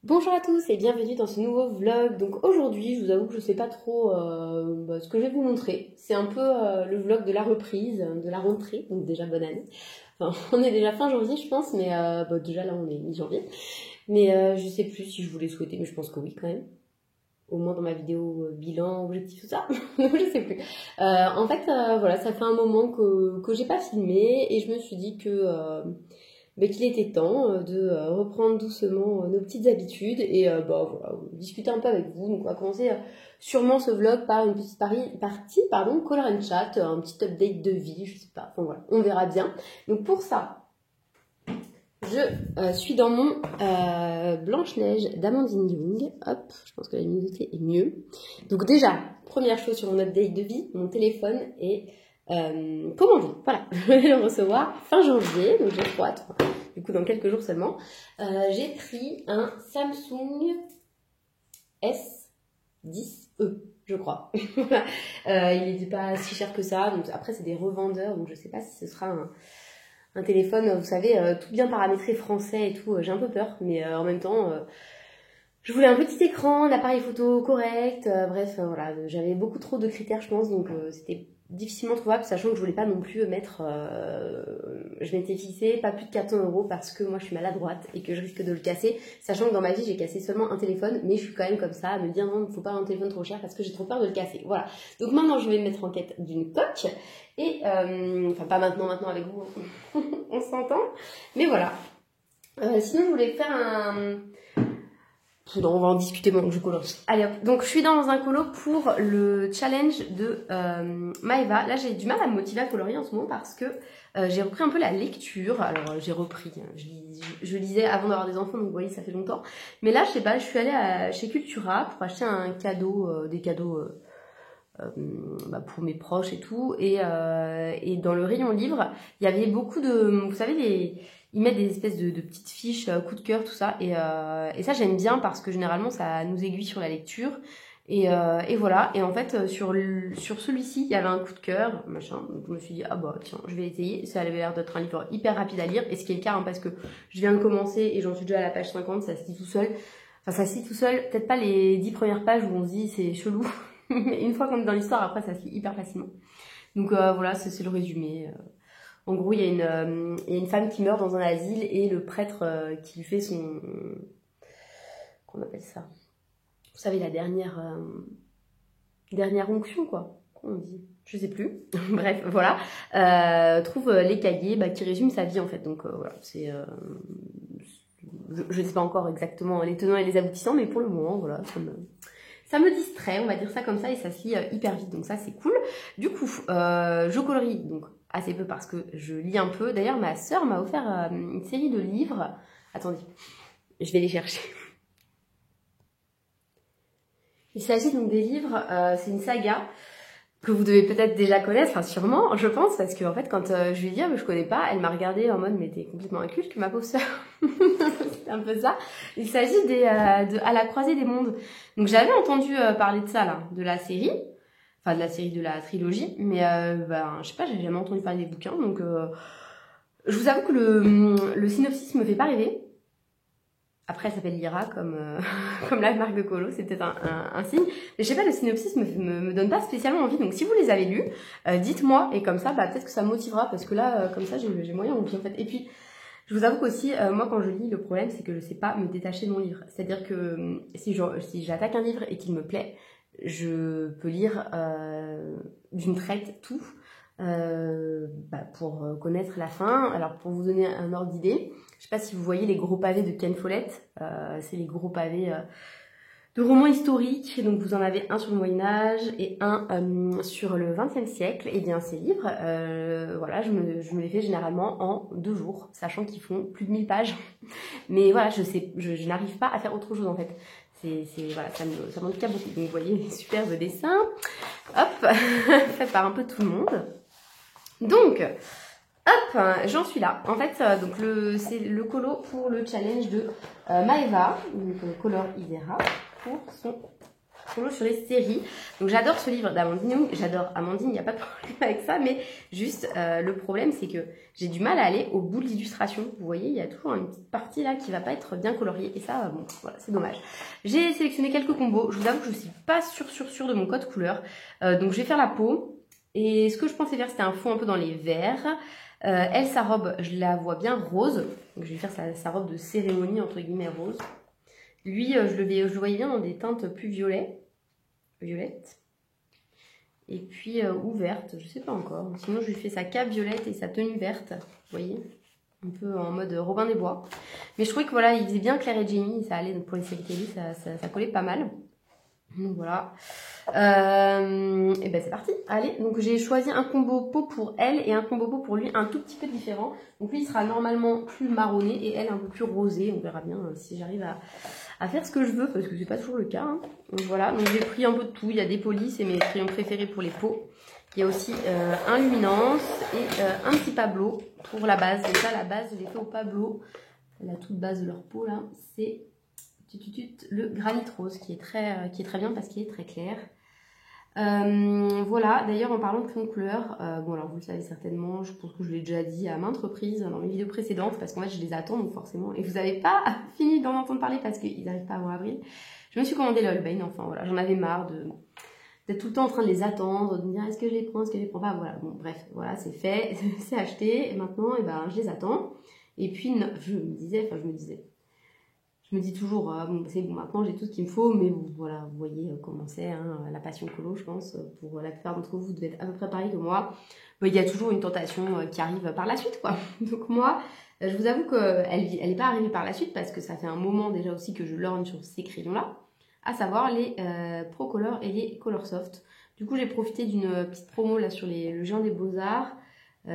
Bonjour à tous et bienvenue dans ce nouveau vlog. Donc aujourd'hui, je vous avoue que je sais pas trop ce que je vais vous montrer. C'est un peu le vlog de la reprise, de la rentrée, donc déjà bonne année. Enfin, on est déjà fin janvier je pense, mais déjà là on est mi-janvier. Mais je sais plus si je voulais souhaiter, mais je pense que oui quand même. Au moins dans ma vidéo bilan, objectif, tout ça. Donc je sais plus. En fait, voilà, ça fait un moment que j'ai pas filmé et je me suis dit que... mais qu'il était temps de reprendre doucement nos petites habitudes et voilà, discuter un peu avec vous. Donc on va commencer sûrement ce vlog par une petite partie color and chat, un petit update de vie, je sais pas, enfin voilà, on verra bien. Donc pour ça, je suis dans mon Blanche-Neige d'Amandine Young. Hop, je pense que la luminosité est mieux. Donc déjà, première chose sur mon update de vie, mon téléphone est commandé. Voilà, je vais le recevoir fin janvier, donc j'ai trop hâte. Du coup, dans quelques jours seulement. J'ai pris un Samsung S10e, je crois. Il n'était pas si cher que ça. Donc après, c'est des revendeurs, donc je sais pas si ce sera un téléphone, vous savez, tout bien paramétré français et tout. J'ai un peu peur, mais en même temps, je voulais un petit écran, un appareil photo correct. Bref, voilà, j'avais beaucoup trop de critères, je pense, donc c'était difficilement trouvable, sachant que je voulais pas non plus mettre... je m'étais fixé pas plus de 400 € parce que moi je suis maladroite et que je risque de le casser, sachant que dans ma vie j'ai cassé seulement un téléphone, mais je suis quand même comme ça à me dire non, il ne faut pas un téléphone trop cher parce que j'ai trop peur de le casser. Voilà. Donc maintenant je vais me mettre en quête d'une coque et enfin pas maintenant avec vous, on s'entend, mais voilà. Sinon je voulais faire un... Non, on va en discuter, bon, je commence. Allez hop, donc je suis dans un colo pour le challenge de Maeva. Là j'ai du mal à me motiver à colorier en ce moment parce que j'ai repris un peu la lecture. Alors j'ai repris, je lisais avant d'avoir des enfants, donc vous voyez ça fait longtemps. Mais là je sais pas, je suis allée chez Cultura pour acheter un cadeau, des cadeaux pour mes proches et tout. Et dans le rayon livre, il y avait beaucoup de, vous savez, ils mettent des espèces de petites fiches coup de cœur, tout ça. Et ça, j'aime bien parce que généralement, ça nous aiguille sur la lecture. Et voilà. Et en fait, sur celui-ci, il y avait un coup de cœur, machin. Donc, je me suis dit, ah bah, tiens, je vais essayer. Ça avait l'air d'être un livre hyper rapide à lire. Et ce qui est le cas, hein, parce que je viens de commencer et j'en suis déjà à la page 50, ça se lit tout seul. Enfin, ça se lit tout seul. Peut-être pas les 10 premières pages où on se dit, c'est chelou. Mais une fois qu'on est dans l'histoire, après, ça se lit hyper facilement. Donc, voilà, c'est le résumé. En gros, il y a une femme qui meurt dans un asile et le prêtre qui lui fait son... Qu'on appelle ça? Vous savez, la dernière onction, quoi. Comment on dit? Je sais plus. Bref, voilà. Trouve les cahiers qui résument sa vie, en fait. Donc, voilà, c'est... je ne sais pas encore exactement les tenants et les aboutissants, mais pour le moment, voilà, ça me distrait, on va dire ça comme ça, et ça se lit hyper vite, donc ça c'est cool. Du coup, je colorie donc assez peu parce que je lis un peu. D'ailleurs, ma sœur m'a offert une série de livres. Attendez, je vais les chercher. Il s'agit donc des livres, c'est une saga que vous devez peut-être déjà connaître, enfin sûrement, je pense, parce que en fait, quand je lui ai dit, ah, mais je connais pas, elle m'a regardé en mode, mais t'es complètement inculte, ma pauvre sœur. C'est un peu ça. Il s'agit de À la croisée des mondes. Donc j'avais entendu parler de ça, là, de la série, enfin de la trilogie, mais je sais pas, j'ai jamais entendu parler des bouquins, donc je vous avoue que le synopsis me fait pas rêver. Après, elle s'appelle Lyra, comme la marque de colo, c'est peut-être un signe. Mais je sais pas, le synopsis me donne pas spécialement envie. Donc, si vous les avez lus, dites-moi. Et comme ça, peut-être que ça me motivera. Parce que là, comme ça, j'ai moyen envie, en fait. Et puis, je vous avoue qu'aussi, moi, quand je lis, le problème, c'est que je sais pas me détacher de mon livre. C'est-à-dire que si j'attaque un livre et qu'il me plaît, je peux lire d'une traite tout. Pour connaître la fin. Alors pour vous donner un ordre d'idée, je sais pas si vous voyez les gros pavés de Ken Follett, c'est les gros pavés de romans historiques, donc vous en avez un sur le Moyen-Âge et un sur le XXe siècle. Et bien ces livres, voilà, je me les fais généralement en 2 jours, sachant qu'ils font plus de 1000 pages. Mais voilà, je n'arrive pas à faire autre chose en fait. Voilà, ça m'handicape beaucoup. Donc vous voyez, superbe dessin, hop, fait par un peu tout le monde. Donc, hop, j'en suis là. En fait, donc c'est le colo pour le challenge de Maeva, donc Color Isera, pour son Toujours sur les séries. Donc j'adore ce livre d'Amandine Young, j'adore Amandine, il n'y a pas de problème avec ça, mais juste le problème c'est que j'ai du mal à aller au bout de l'illustration. Vous voyez, il y a toujours une petite partie là qui va pas être bien coloriée et ça, bon, voilà, c'est dommage. J'ai sélectionné quelques combos, je vous avoue que je suis pas sûre de mon code couleur, donc je vais faire la peau. Et ce que je pensais faire, c'était un fond un peu dans les verts. Elle, sa robe, je la vois bien rose, donc je vais faire sa robe de cérémonie entre guillemets rose. Lui, je le voyais bien dans des teintes plus violettes. Et puis, ou verte, je sais pas encore. Sinon, je lui fais sa cape violette et sa tenue verte. Vous voyez, un peu en mode Robin des Bois. Mais je trouvais que voilà, il faisait bien Claire et Jenny. Ça allait, donc pour les séries télé, ça collait pas mal. Donc voilà. Et ben c'est parti. Allez, donc j'ai choisi un combo peau pour elle et un combo peau pour lui, un tout petit peu différent. Donc lui, il sera normalement plus marronné et elle un peu plus rosée. On verra bien si j'arrive à faire ce que je veux, parce que c'est pas toujours le cas. Hein. Donc voilà, donc j'ai pris un peu de tout. Il y a des polis, c'est mes crayons préférés pour les peaux. Il y a aussi un Luminance et un petit Pablo pour la base. Donc là, la base, je l'ai fait au Pablo. La toute base de leur peau là, c'est le granit rose qui est très bien parce qu'il est très clair. Voilà, d'ailleurs en parlant de crayon couleur, bon alors vous le savez certainement, je pense que je l'ai déjà dit à maintes reprises dans mes vidéos précédentes parce qu'en fait je les attends donc forcément, et vous n'avez pas fini d'en entendre parler parce qu'ils n'arrivent pas avant avril. Je me suis commandé le Holbein, enfin voilà, j'en avais marre d'être tout le temps en train de les attendre, de me dire est-ce que je les prends, est-ce que je les prends pas, voilà, bon bref, voilà c'est fait, c'est acheté, et maintenant et ben, je les attends. Et puis je me dis toujours, bon, c'est bon, maintenant j'ai tout ce qu'il me faut, mais bon, voilà, vous voyez comment c'est, hein, la passion colo, je pense, pour la plupart d'entre vous, vous devez être à peu près pareil que moi. Mais il y a toujours une tentation qui arrive par la suite, quoi. Donc moi, je vous avoue qu'elle n'est pas arrivée par la suite, parce que ça fait un moment déjà aussi que je lorgne sur ces crayons-là, à savoir les Pro Color et les Color Soft. Du coup, j'ai profité d'une petite promo là sur le Géant des Beaux-Arts.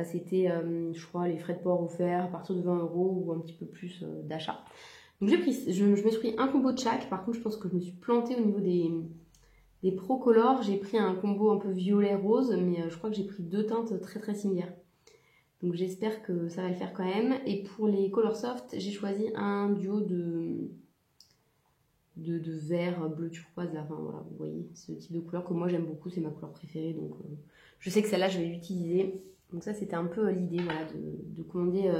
C'était, je crois, les frais de port offerts à partir de 20 € ou un petit peu plus d'achat. Donc je me suis pris un combo de chaque. Par contre, je pense que je me suis plantée au niveau des Pro Color. J'ai pris un combo un peu violet-rose, mais je crois que j'ai pris deux teintes très similaires. Donc j'espère que ça va le faire quand même. Et pour les Color Soft, j'ai choisi un duo de vert, bleu turquoise. Là. Enfin voilà, vous voyez, ce type de couleur que moi j'aime beaucoup, c'est ma couleur préférée. Donc je sais que celle-là, je vais l'utiliser. Donc ça, c'était un peu l'idée, voilà, de commander...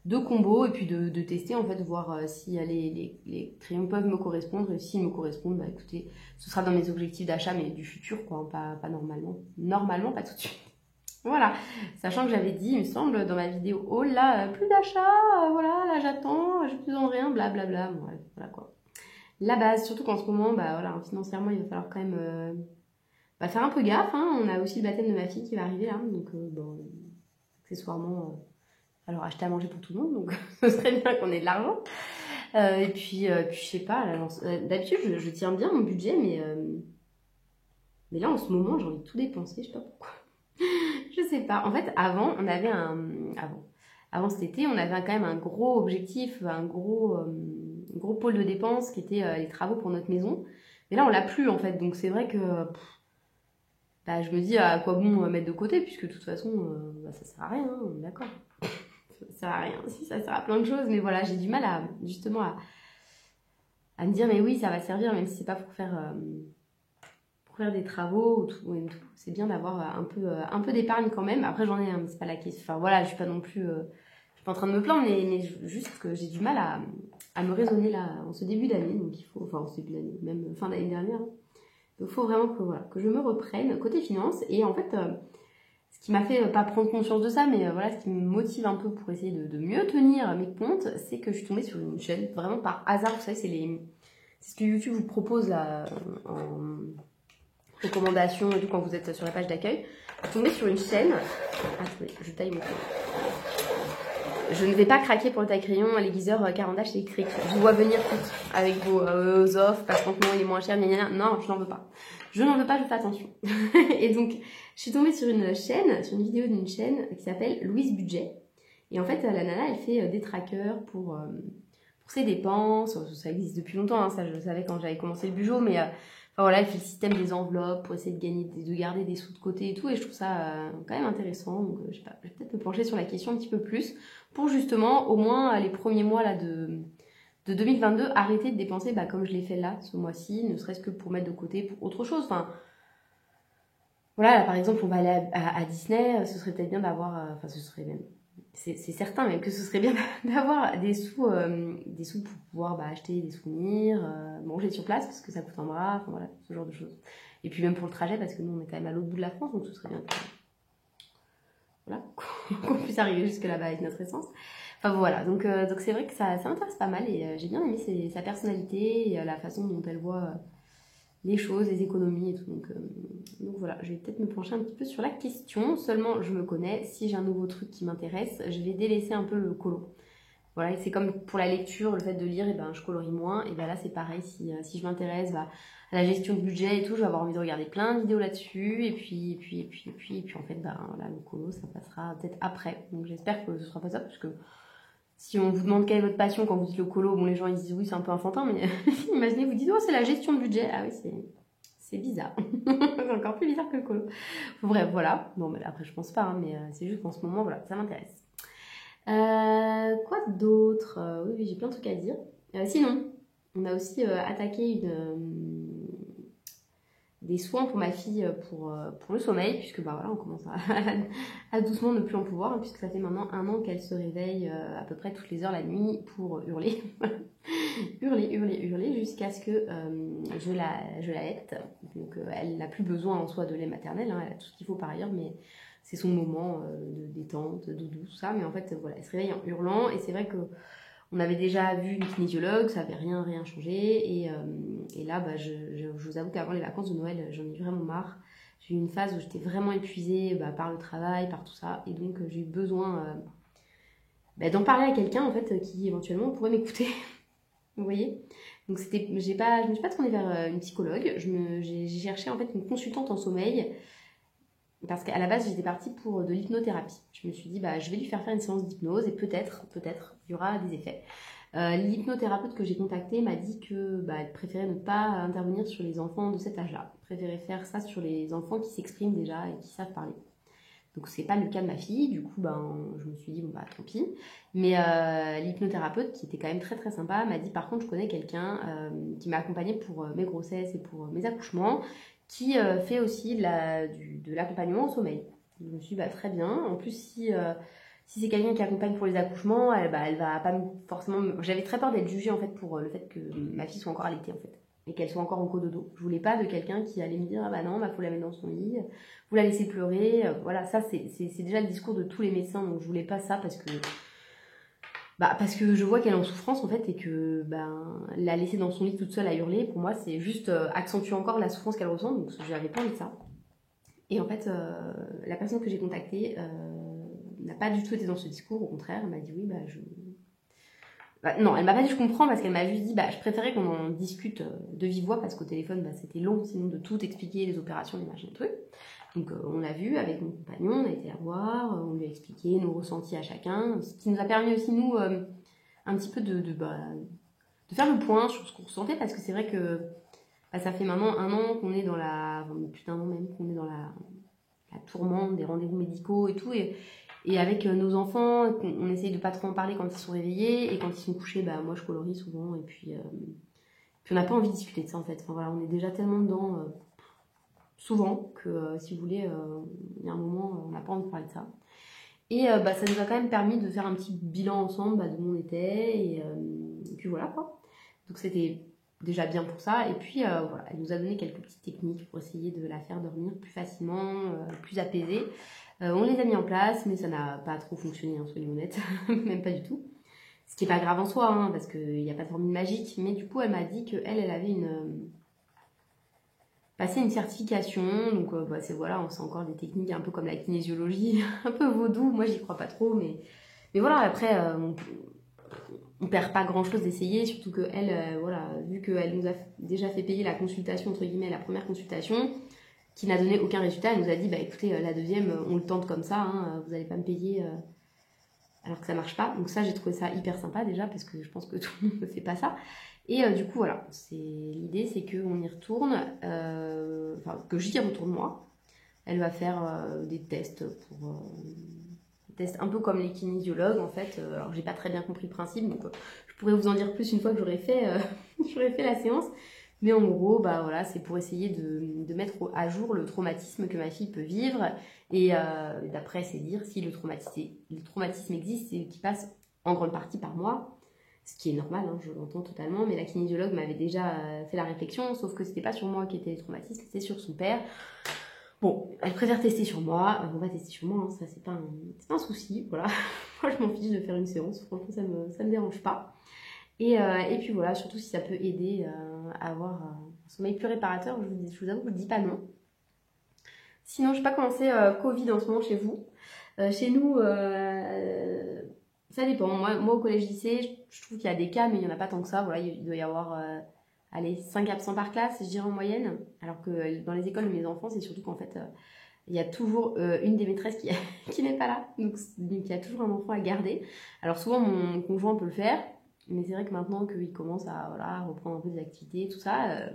deux combos et puis de tester en fait, voir si les crayons peuvent me correspondre, et s'ils me correspondent, bah écoutez, ce sera dans mes objectifs d'achat mais du futur quoi, pas normalement pas tout de suite. Voilà, sachant que j'avais dit, il me semble, dans ma vidéo haul, là, plus d'achat, voilà, là j'attends, j'ai plus besoin de rien, blablabla, bref, voilà quoi. La base, surtout qu'en ce moment, bah voilà, financièrement il va falloir quand même faire un peu gaffe, hein. On a aussi le baptême de ma fille qui va arriver là, donc bon, accessoirement... alors acheter à manger pour tout le monde, donc ce serait bien qu'on ait de l'argent. Et puis je sais pas, d'habitude je tiens bien mon budget, mais là en ce moment j'ai envie de tout dépenser, je sais pas pourquoi. Je sais pas. En fait avant on avait avant cet été on avait quand même un gros objectif, un gros pôle de dépenses qui était les travaux pour notre maison. Mais là on l'a plus en fait, donc c'est vrai que bah, je me dis à quoi bon mettre de côté puisque de toute façon ça sert à rien, hein, on est d'accord. Ça sert à rien, si ça sert à plein de choses, mais voilà, j'ai du mal à me dire mais oui ça va servir même si c'est pas pour faire des travaux ou tout. C'est bien d'avoir un peu d'épargne quand même. Après j'en ai un, c'est pas la question, enfin voilà, je suis pas non plus je suis pas en train de me plaindre, mais juste que j'ai du mal à me raisonner là en ce début d'année, donc il faut, enfin en ce début d'année, même fin d'année dernière, hein. Donc il faut vraiment que je me reprenne côté finance. Et en fait ce qui m'a fait pas prendre conscience de ça, mais voilà, ce qui me motive un peu pour essayer de mieux tenir mes comptes, c'est que je suis tombée sur une chaîne, vraiment par hasard, vous savez, c'est ce que YouTube vous propose là, en recommandation et tout, quand vous êtes sur la page d'accueil. Je suis tombée sur une chaîne, attendez, je taille mon crayon. Je ne vais pas craquer pour le taille-crayon, l'aiguiseur Caran-d'Ache électrique. Je vous vois venir toutes avec vos offres, parce qu'en ce moment il est moins cher, non, je n'en veux pas. Je n'en veux pas, je fais attention. Et donc, je suis tombée sur une vidéo d'une chaîne qui s'appelle Louise Budget. Et en fait, la nana, elle fait des trackers pour ses dépenses. Ça existe depuis longtemps, hein, ça je le savais quand j'avais commencé le Bugeot, mais enfin, voilà, elle fait le système des enveloppes pour essayer de garder des sous de côté et tout. Et je trouve ça quand même intéressant. Donc, je sais pas, je vais peut-être me pencher sur la question un petit peu plus pour justement, au moins, les premiers mois là, de 2022, arrêter de dépenser comme je l'ai fait là, ce mois-ci, ne serait-ce que pour mettre de côté pour autre chose. Enfin, voilà, là, par exemple, on va aller à Disney, ce serait peut-être bien d'avoir, ce serait même, c'est certain même que ce serait bien d'avoir des sous pour pouvoir acheter des souvenirs, manger sur place parce que ça coûte un bras, enfin voilà, ce genre de choses. Et puis même pour le trajet parce que nous on est quand même à l'autre bout de la France, donc ce serait bien voilà, qu'on puisse arriver jusque là-bas avec notre essence. Enfin voilà, donc c'est vrai que ça m'intéresse pas mal et j'ai bien aimé sa personnalité et la façon dont elle voit les choses, les économies et tout. Donc voilà, je vais peut-être me pencher un petit peu sur la question. Seulement, je me connais, si j'ai un nouveau truc qui m'intéresse, je vais délaisser un peu le colo. Voilà, c'est comme pour la lecture, le fait de lire, je colorie moins. Et là, c'est pareil, si je m'intéresse à la gestion de budget et tout, je vais avoir envie de regarder plein de vidéos là-dessus. Et puis en fait, là, le colo, ça passera peut-être après. Donc j'espère que ce sera pas ça, parce que si on vous demande quelle est votre passion quand vous dites le colo, bon, les gens ils disent oui, c'est un peu enfantin, mais imaginez, vous dites oh, c'est la gestion de budget. Ah oui, c'est bizarre. C'est encore plus bizarre que le colo. Bref, voilà. Bon, mais après, je pense pas, hein, mais c'est juste qu'en ce moment, voilà, ça m'intéresse. Quoi d'autre? Oui, j'ai plein de trucs à dire. Sinon, on a aussi attaqué des soins pour ma fille pour le sommeil, puisque voilà, on commence à doucement ne plus en pouvoir, hein, puisque ça fait maintenant 1 an qu'elle se réveille à peu près toutes les heures la nuit pour hurler. hurler jusqu'à ce que je la hette. Donc elle n'a plus besoin en soi de lait maternel, hein, elle a tout ce qu'il faut par ailleurs, mais c'est son moment de détente, de doudou, tout ça. Mais en fait, voilà, elle se réveille en hurlant et c'est vrai que on avait déjà vu une kinésiologue, ça n'avait rien changé. Et là, je vous avoue qu'avant les vacances de Noël, j'en ai vraiment marre. J'ai eu une phase où j'étais vraiment épuisée par le travail, par tout ça. Et donc, j'ai eu besoin d'en parler à quelqu'un, en fait, qui éventuellement pourrait m'écouter. Vous voyez? Donc, je me suis pas tournée vers une psychologue. J'ai cherché, en fait, une consultante en sommeil. Parce qu'à la base, j'étais partie pour de l'hypnothérapie. Je me suis dit, je vais lui faire une séance d'hypnose et peut-être, il y aura des effets. L'hypnothérapeute que j'ai contacté m'a dit que elle préférait ne pas intervenir sur les enfants de cet âge-là. Préférait faire ça sur les enfants qui s'expriment déjà et qui savent parler. Donc c'est pas le cas de ma fille, du coup je me suis dit tant pis. Mais l'hypnothérapeute qui était quand même très très sympa m'a dit par contre je connais quelqu'un qui m'a accompagnée pour mes grossesses et pour mes accouchements, qui fait aussi de l'accompagnement au sommeil. Je me suis dit très bien. En plus si c'est quelqu'un qui accompagne pour les accouchements, elle va pas forcément. J'avais très peur d'être jugée en fait pour le fait que ma fille soit encore allaitée en fait et qu'elle soit encore en cododo. Je voulais pas de quelqu'un qui allait me dire non, faut la mettre dans son lit, vous la laissez pleurer. Voilà, ça c'est déjà le discours de tous les médecins, donc je voulais pas ça parce que je vois qu'elle est en souffrance en fait et que la laisser dans son lit toute seule à hurler, pour moi c'est juste accentuer encore la souffrance qu'elle ressent, donc j'avais pas envie de ça. Et en fait la personne que j'ai contactée n'a pas du tout été dans ce discours, au contraire elle m'a dit oui non, elle m'a pas dit je comprends parce qu'elle m'a juste dit je préférais qu'on en discute de vive voix parce qu'au téléphone c'était long sinon de tout expliquer, les opérations, les machins, les trucs. Donc on l'a vu avec mon compagnon, on a été la voir, on lui a expliqué nos ressentis à chacun, ce qui nous a permis aussi nous un petit peu de faire le point sur ce qu'on ressentait parce que c'est vrai que ça fait maintenant 1 an qu'on est dans plus d'1 an même qu'on est dans la tourmente des rendez-vous médicaux et tout et avec nos enfants, on essaye de pas trop en parler quand ils sont réveillés et quand ils sont couchés, moi je colorie souvent et puis on n'a pas envie de discuter de ça en fait. Enfin voilà, on est déjà tellement dedans souvent que si vous voulez, il y a un moment on n'a pas envie de parler de ça. Et ça nous a quand même permis de faire un petit bilan ensemble de où on était et puis voilà quoi. Donc c'était déjà bien pour ça et puis voilà, elle nous a donné quelques petites techniques pour essayer de la faire dormir plus facilement, plus apaisée. On les a mis en place, mais ça n'a pas trop fonctionné, soyons honnêtes, même pas du tout. Ce qui n'est pas grave en soi, parce qu'il n'y a pas de formule magique. Mais du coup, elle m'a dit qu'elle avait passé une certification. Donc, c'est encore des techniques un peu comme la kinésiologie, un peu vaudou. Moi, j'y crois pas trop, mais voilà, après, on perd pas grand-chose d'essayer. Surtout qu'elle, vu qu'elle nous a déjà fait payer la consultation, entre guillemets, la première consultation, qui n'a donné aucun résultat, elle nous a dit écoutez, la deuxième on le tente comme ça, vous n'allez pas me payer alors que ça marche pas. Donc ça j'ai trouvé ça hyper sympa déjà parce que je pense que tout le monde ne fait pas ça. Et du coup voilà, l'idée c'est qu'on y retourne, que j'y retourne moi. Elle va faire des tests tests un peu comme les kinésiologues en fait. Alors j'ai pas très bien compris le principe, donc je Je pourrais vous en dire plus une fois que j'aurai fait, j'aurai fait la séance. Mais en gros, bah voilà, c'est pour essayer de mettre à jour le traumatisme que ma fille peut vivre. Et d'après, c'est dire si le traumatisme existe et qui passe en grande partie par moi. Ce qui est normal, hein, je l'entends totalement. Mais la kinésiologue m'avait déjà fait la réflexion, sauf que c'était pas sur moi qui était le traumatisme, c'était sur son père. Bon, elle préfère tester sur moi. On va tester sur moi, hein, ça c'est pas un souci. Voilà. Moi, je m'en fiche de faire une séance. Franchement, ça me dérange pas. Et puis voilà, surtout si ça peut aider à avoir un sommeil plus réparateur, je vous avoue que je ne dis pas non. Sinon, je sais pas comment c'est Covid en ce moment chez vous. Chez nous, ça dépend. Moi, au collège-lycée, je trouve qu'il y a des cas, mais il n'y en a pas tant que ça. Voilà, il doit y avoir 5 absents par classe, je dirais en moyenne. Alors que dans les écoles de mes enfants, c'est surtout qu'en fait, il y a toujours une des maîtresses qui n'est pas là. Donc, il y a toujours un enfant à garder. Alors souvent, mon conjoint peut le faire. Mais c'est vrai que maintenant qu'il commence à reprendre un peu des activités, tout ça,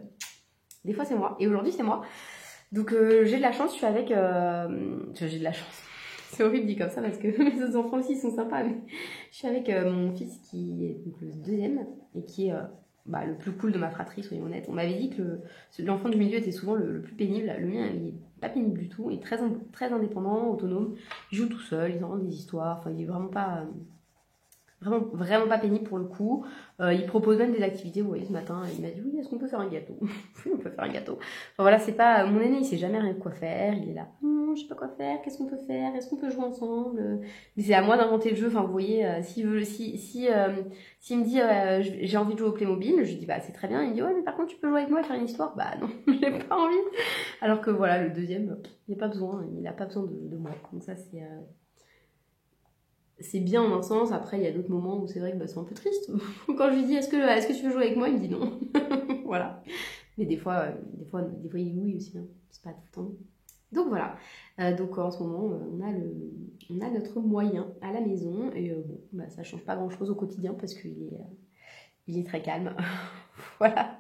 des fois c'est moi. Et aujourd'hui c'est moi. Donc j'ai de la chance, je suis avec... j'ai de la chance. C'est horrible dit comme ça parce que mes autres enfants aussi sont sympas. Mais je suis avec mon fils qui est donc le deuxième et qui est le plus cool de ma fratrie, soyons honnêtes. On m'avait dit que l'enfant du milieu était souvent le plus pénible. Le mien, il est pas pénible du tout. Il est très indépendant, autonome. Il joue tout seul, il invente des histoires. Enfin, il est vraiment pas... Vraiment pas pénible pour le coup. Il propose même des activités. Vous voyez, ce matin, il m'a dit oui, est-ce qu'on peut faire un gâteau? Oui, on peut faire un gâteau. Enfin voilà, c'est pas mon aîné, il sait jamais rien quoi faire. Il est là, non, je sais pas quoi faire. Qu'est-ce qu'on peut faire? Est-ce qu'on peut jouer ensemble? Mais c'est à moi d'inventer le jeu. Enfin, vous voyez, s'il me dit j'ai envie de jouer au Playmobil, je lui dis bah c'est très bien. Il me dit ouais, mais par contre tu peux jouer avec moi et faire une histoire. Bah non, j'ai pas envie. Alors que voilà, le deuxième, il n'a pas besoin. Il a pas besoin de moi. Donc ça c'est bien en un sens. Après, il y a d'autres moments où c'est vrai que c'est un peu triste. Quand je lui dis est-ce que tu veux jouer avec moi, il me dit non. Voilà. Mais des fois, il dit oui aussi. Hein. C'est pas tout le temps. Donc voilà. Donc en ce moment, on a notre moyen à la maison. Et ça change pas grand-chose au quotidien parce qu'il est très calme. Voilà.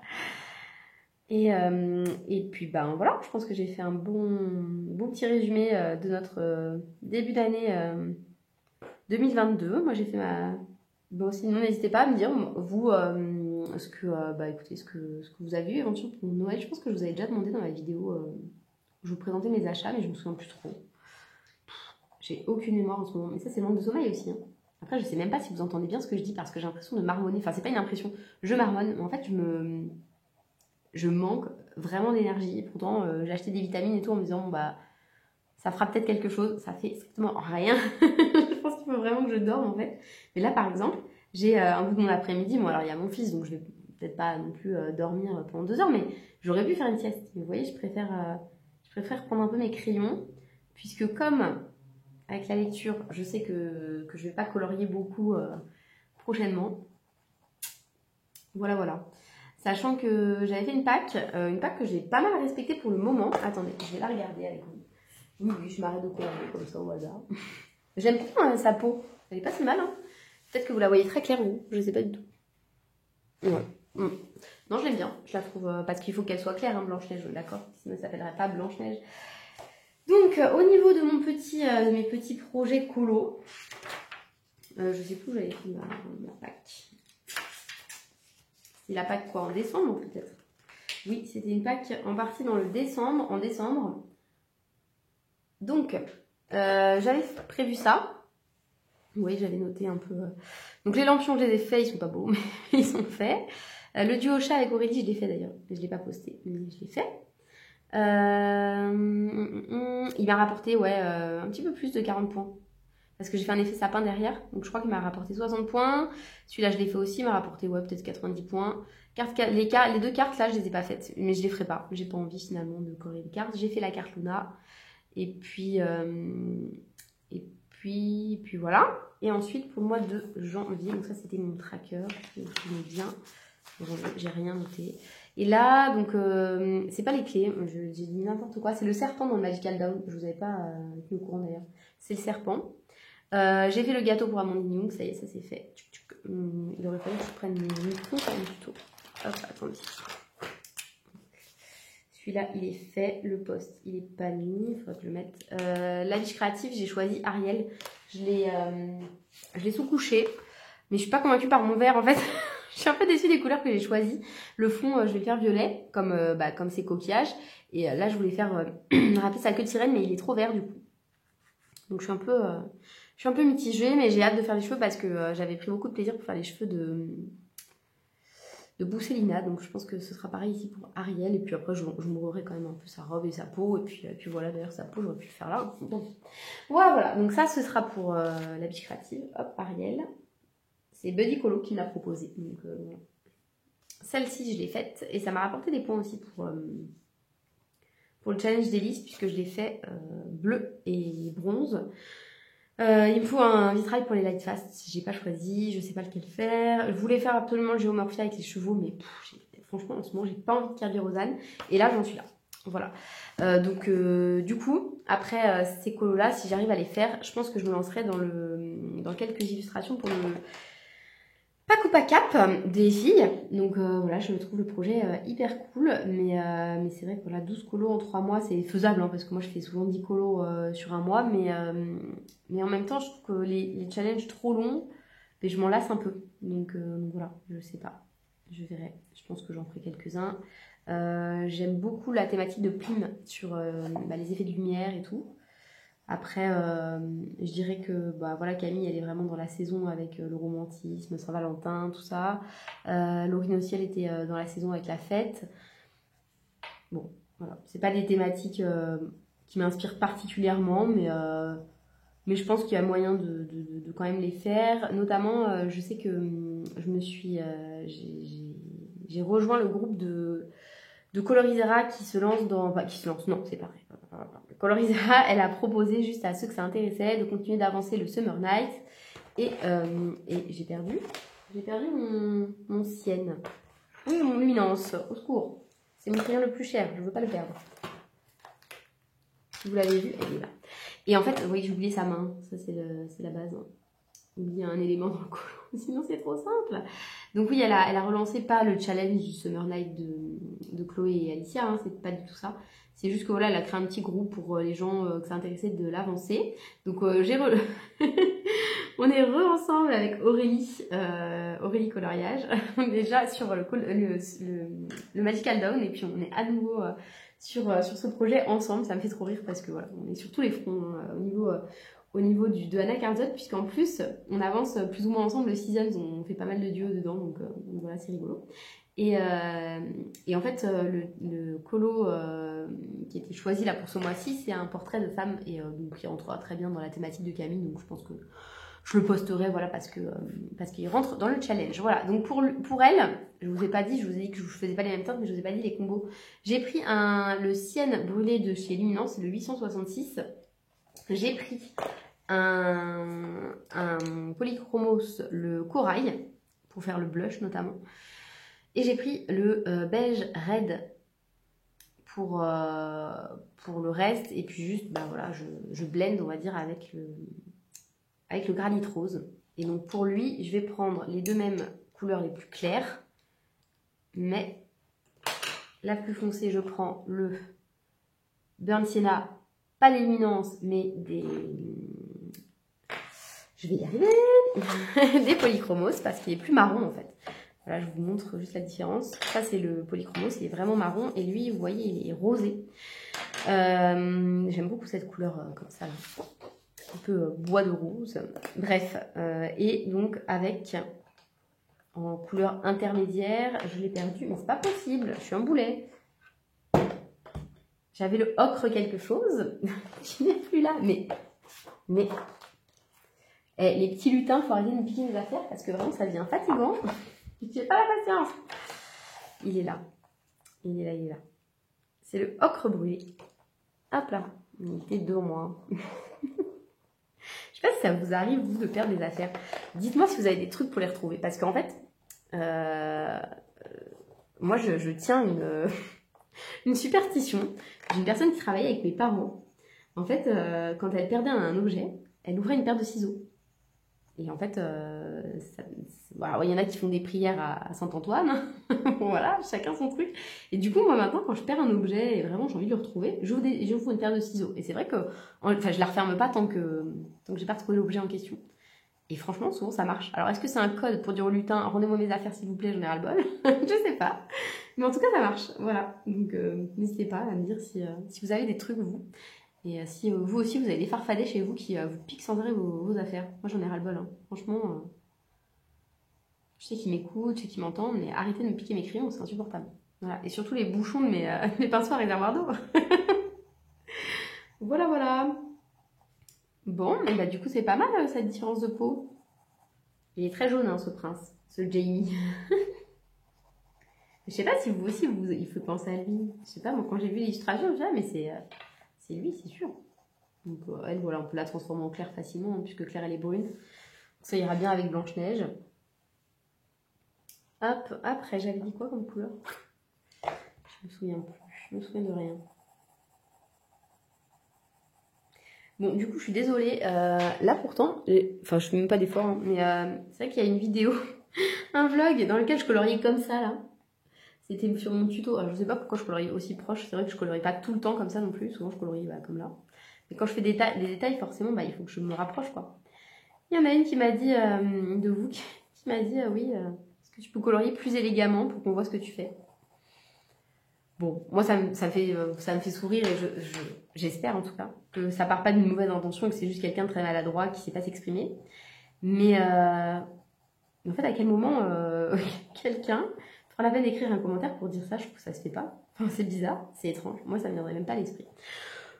Et puis voilà, je pense que j'ai fait un bon petit résumé de notre début d'année 2022, moi j'ai fait ma... Bon, sinon n'hésitez pas à me dire, vous, écoutez, ce que vous avez eu éventuellement pour Noël. Je pense que je vous avais déjà demandé dans la vidéo où je vous présentais mes achats, mais je me souviens plus trop. J'ai aucune mémoire en ce moment, mais ça c'est le manque de sommeil aussi. Hein. Après, je sais même pas si vous entendez bien ce que je dis parce que j'ai l'impression de marmonner. Enfin, c'est pas une impression, je marmonne, mais en fait, je manque vraiment d'énergie. Pourtant, j'ai acheté des vitamines et tout en me disant, ça fera peut-être quelque chose. Ça fait strictement rien. Je pense qu'il faut vraiment que je dorme en fait. Mais là, par exemple, j'ai un bout de mon après-midi. Bon, alors il y a mon fils, donc je vais peut-être pas non plus dormir pendant 2 heures, mais j'aurais pu faire une sieste. Vous voyez, je préfère prendre un peu mes crayons, puisque comme avec la lecture, je sais que je vais pas colorier beaucoup prochainement. Voilà. Sachant que j'avais fait une Pâques que j'ai pas mal respectée pour le moment. Attendez, je vais la regarder avec vous. Oui, je m'arrête de colorier comme ça au hasard. J'aime bien sa peau. Elle est pas si mal, hein. Peut-être que vous la voyez très claire, vous. Je sais pas du tout. Ouais. Non, je l'aime bien. Je la trouve... parce qu'il faut qu'elle soit claire, hein, Blanche-Neige, d'accord? Sinon, ça s'appellerait pas Blanche-Neige. Donc, au niveau de de mes petits projets colo, je sais plus où j'avais fait ma Pâques. C'est la Pâques quoi? En décembre, peut-être? Oui, c'était une Pâques en partie en décembre. Donc, j'avais prévu ça. Oui, j'avais noté un peu. Donc les lampions, je les ai faits, ils sont pas beaux, mais ils sont faits. Le duo chat avec Aurélie, je l'ai fait d'ailleurs. Je l'ai pas posté, mais je l'ai fait. Il m'a rapporté un petit peu plus de 40 points. Parce que j'ai fait un effet sapin derrière. Donc je crois qu'il m'a rapporté 60 points. Celui-là, je l'ai fait aussi, il m'a rapporté peut-être 90 points. Les 2 cartes, là, je les ai pas faites. Mais je les ferai pas. J'ai pas envie finalement de corriger les cartes. J'ai fait la carte Luna. Et puis voilà. Et ensuite, pour le mois de janvier, donc ça c'était mon tracker, je me souviens bien, j'ai rien noté. Et là, donc, c'est pas les clés, j'ai dit n'importe quoi, c'est le serpent dans le Magical Down, je vous avais pas mis au courant d'ailleurs, c'est le serpent. J'ai fait le gâteau pour Amandine Young, ça y est, ça c'est fait. Il aurait fallu que je prenne mon micro pour le tuto. Hop, attendez. Celui-là, il est fait. Le post, il est pas mis. Il faudra que je le mette. La biche créative, j'ai choisi Ariel. Je l'ai sous-couché. Mais je suis pas convaincue par mon vert en fait. Je suis un peu déçue des couleurs que j'ai choisies. Le fond, je vais faire violet, comme ces coquillages. Et là, je voulais faire rappeler sa queue de sirène, mais il est trop vert du coup. Donc je suis un peu mitigée, mais j'ai hâte de faire les cheveux parce que j'avais pris beaucoup de plaisir pour faire les cheveux de Bousselina. Donc je pense que ce sera pareil ici pour Ariel. Et puis après, je mourrai quand même un peu sa robe et sa peau. Et puis voilà, d'ailleurs, sa peau, j'aurais pu le faire là. Bon. Voilà. Donc ça, ce sera pour la biche créative. Hop, Ariel. C'est Buddy Colo qui me l'a proposé. Donc voilà. Celle-ci, je l'ai faite. Et ça m'a rapporté des points aussi pour le challenge d'Élise, puisque je l'ai fait bleu et bronze. Il me faut un vitrail pour les light fast. J'ai pas choisi, je sais pas lequel faire. Je voulais faire absolument le Géomorphia avec les chevaux, mais franchement, en ce moment, j'ai pas envie de Kirby Rosanne. Et là, j'en suis là. Voilà. Donc, du coup, après ces colos-là, si j'arrive à les faire, je pense que je me lancerai dans quelques illustrations pour le pack ou pas cap des filles. Donc voilà, je trouve le projet hyper cool. Mais c'est vrai que voilà, 12 colos en 3 mois, c'est faisable. Hein, parce que moi, je fais souvent 10 colos sur un mois. Mais en même temps, je trouve que les challenges trop longs, je m'en lasse un peu. Donc voilà, je sais pas. Je verrai. Je pense que j'en ferai quelques-uns. J'aime beaucoup la thématique de plume sur les effets de lumière et tout. Après, je dirais que voilà, Camille, elle est vraiment dans la saison avec le romantisme, Saint-Valentin, tout ça. Laurine aussi, elle était dans la saison avec la fête. Bon, voilà. C'est pas des thématiques qui m'inspirent particulièrement, mais je pense qu'il y a moyen de quand même les faire. Notamment, je sais que j'ai rejoint le groupe de Colorisera qui se lance dans... Enfin, qui se lance, non, c'est pas vrai. Colorisera, elle a proposé juste à ceux que ça intéressait de continuer d'avancer le Summer Night. Et j'ai perdu mon Sienne. Oui, mon Luminance, au secours. C'est mon crayon le plus cher, je veux pas le perdre. Si vous l'avez vu, elle est là. Et en fait, oui, j'ai oublié sa main. Ça, c'est la base. Hein. Oublier un élément dans le colo, sinon c'est trop simple. Donc oui, elle a relancé pas le challenge du Summer Night de Chloé et Alicia, hein, c'est pas du tout ça. C'est juste que voilà, elle a créé un petit groupe pour les gens que ça intéressait de l'avancer. Donc on est ensemble avec Aurélie Coloriage, déjà sur le Magical Down, et puis on est à nouveau sur ce projet ensemble. Ça me fait trop rire parce que voilà, on est sur tous les fronts au niveau de Anna Carzot, puisqu'en plus on avance plus ou moins ensemble le Seasons, on fait pas mal de duos dedans, donc voilà, c'est rigolo. Et en fait, le colo qui était choisi là pour ce mois-ci, c'est un portrait de femme, et donc qui rentrera très bien dans la thématique de Camille, donc je pense que je le posterai, voilà, parce qu'il rentre dans le challenge. Voilà, donc pour elle, je vous ai pas dit, je vous ai dit que je faisais pas les mêmes teintes, mais je vous ai pas dit les combos. J'ai pris le Sienne brûlé de chez Luminance, le 866. J'ai pris un Polychromos, le corail, pour faire le blush notamment. Et j'ai pris le beige red pour le reste. Et puis juste, voilà, je blend, on va dire, avec le granit rose. Et donc pour lui, je vais prendre les deux mêmes couleurs les plus claires. Mais la plus foncée, je prends le Burnt Sienna, pas des Luminance, mais je vais y arriver, des Polychromos, parce qu'il est plus marron en fait. Voilà, je vous montre juste la différence. Ça, c'est le Polychromos, il est vraiment marron. Et lui, vous voyez, il est rosé. J'aime beaucoup cette couleur comme ça, là. Un peu bois de rose. Bref, et donc avec, en couleur intermédiaire, je l'ai perdu. Mais c'est pas possible, je suis un boulet. J'avais le ocre quelque chose qui n'est plus là. Mais les petits lutins, il faut arrêter de me piquer mes affaires parce que vraiment, ça devient fatigant. J'ai pas la patience. Il est là. Il est là. C'est le ocre brûlé. Hop là. Il était devant moi. Je sais pas si ça vous arrive, vous, de perdre des affaires. Dites-moi si vous avez des trucs pour les retrouver. Parce qu'en fait, moi, je tiens une superstition d'une personne qui travaillait avec mes parents. En fait, quand elle perdait un objet, elle ouvrait une paire de ciseaux. Et en fait, voilà, il y en a qui font des prières à Saint-Antoine. Voilà, chacun son truc. Et du coup, moi maintenant, quand je perds un objet et vraiment j'ai envie de le retrouver, j'ouvre une paire de ciseaux. Et c'est vrai que, enfin, je la referme pas tant que j'ai pas retrouvé l'objet en question. Et franchement, souvent, ça marche. Alors, est-ce que c'est un code pour dire au lutin, rendez-moi mes affaires s'il vous plaît, j'en ai ras-le-bol? Je sais pas. Mais en tout cas, ça marche. Voilà. Donc, n'hésitez pas à me dire si vous avez des trucs, vous. Et si vous aussi, vous avez des farfadets chez vous qui vous piquent sans arrêt vos affaires. Moi, j'en ai ras-le-bol. Hein. Franchement, je sais qu'ils m'écoutent, je sais qu'ils m'entendent, mais arrêtez de me piquer mes crayons, c'est insupportable. Voilà. Et surtout les bouchons de mes pinceaux à réservoir d'eau. Voilà, voilà. Bon, et bah du coup, c'est pas mal cette différence de peau. Il est très jaune, hein, ce prince, ce Jamie. Je sais pas si vous aussi, il faut penser à lui. Je sais pas, moi, quand j'ai vu l'illustration, je me suis dit, ah, mais c'est lui, c'est sûr. Donc, elle, voilà, on peut la transformer en Claire facilement, hein, puisque Claire, elle est brune. Ça ira bien avec Blanche-Neige. Hop, après, j'avais dit quoi comme couleur? Je me souviens plus, je me souviens de rien. Bon, du coup, je suis désolée. Là, pourtant, enfin, je fais même pas d'effort, hein, mais c'est vrai qu'il y a une vidéo, un vlog dans lequel je colorie comme ça, là. C'était sur mon tuto. Alors, je sais pas pourquoi je colorie aussi proche. C'est vrai que je colorie pas tout le temps comme ça non plus. Souvent, je colorie comme là. Mais quand je fais des détails, forcément, bah, il faut que je me rapproche, quoi. Il y en a une qui m'a dit, de vous, qui m'a dit, oui, est-ce que tu peux colorier plus élégamment pour qu'on voit ce que tu fais? Bon, moi, ça me fait sourire et j'espère, en tout cas, que ça part pas d'une mauvaise intention et que c'est juste quelqu'un de très maladroit qui sait pas s'exprimer. Mais, en fait, à quel moment quelqu'un prend la peine d'écrire un commentaire pour dire ça? Je trouve que ça se fait pas. Enfin, c'est bizarre, c'est étrange. Moi, ça me viendrait même pas à l'esprit.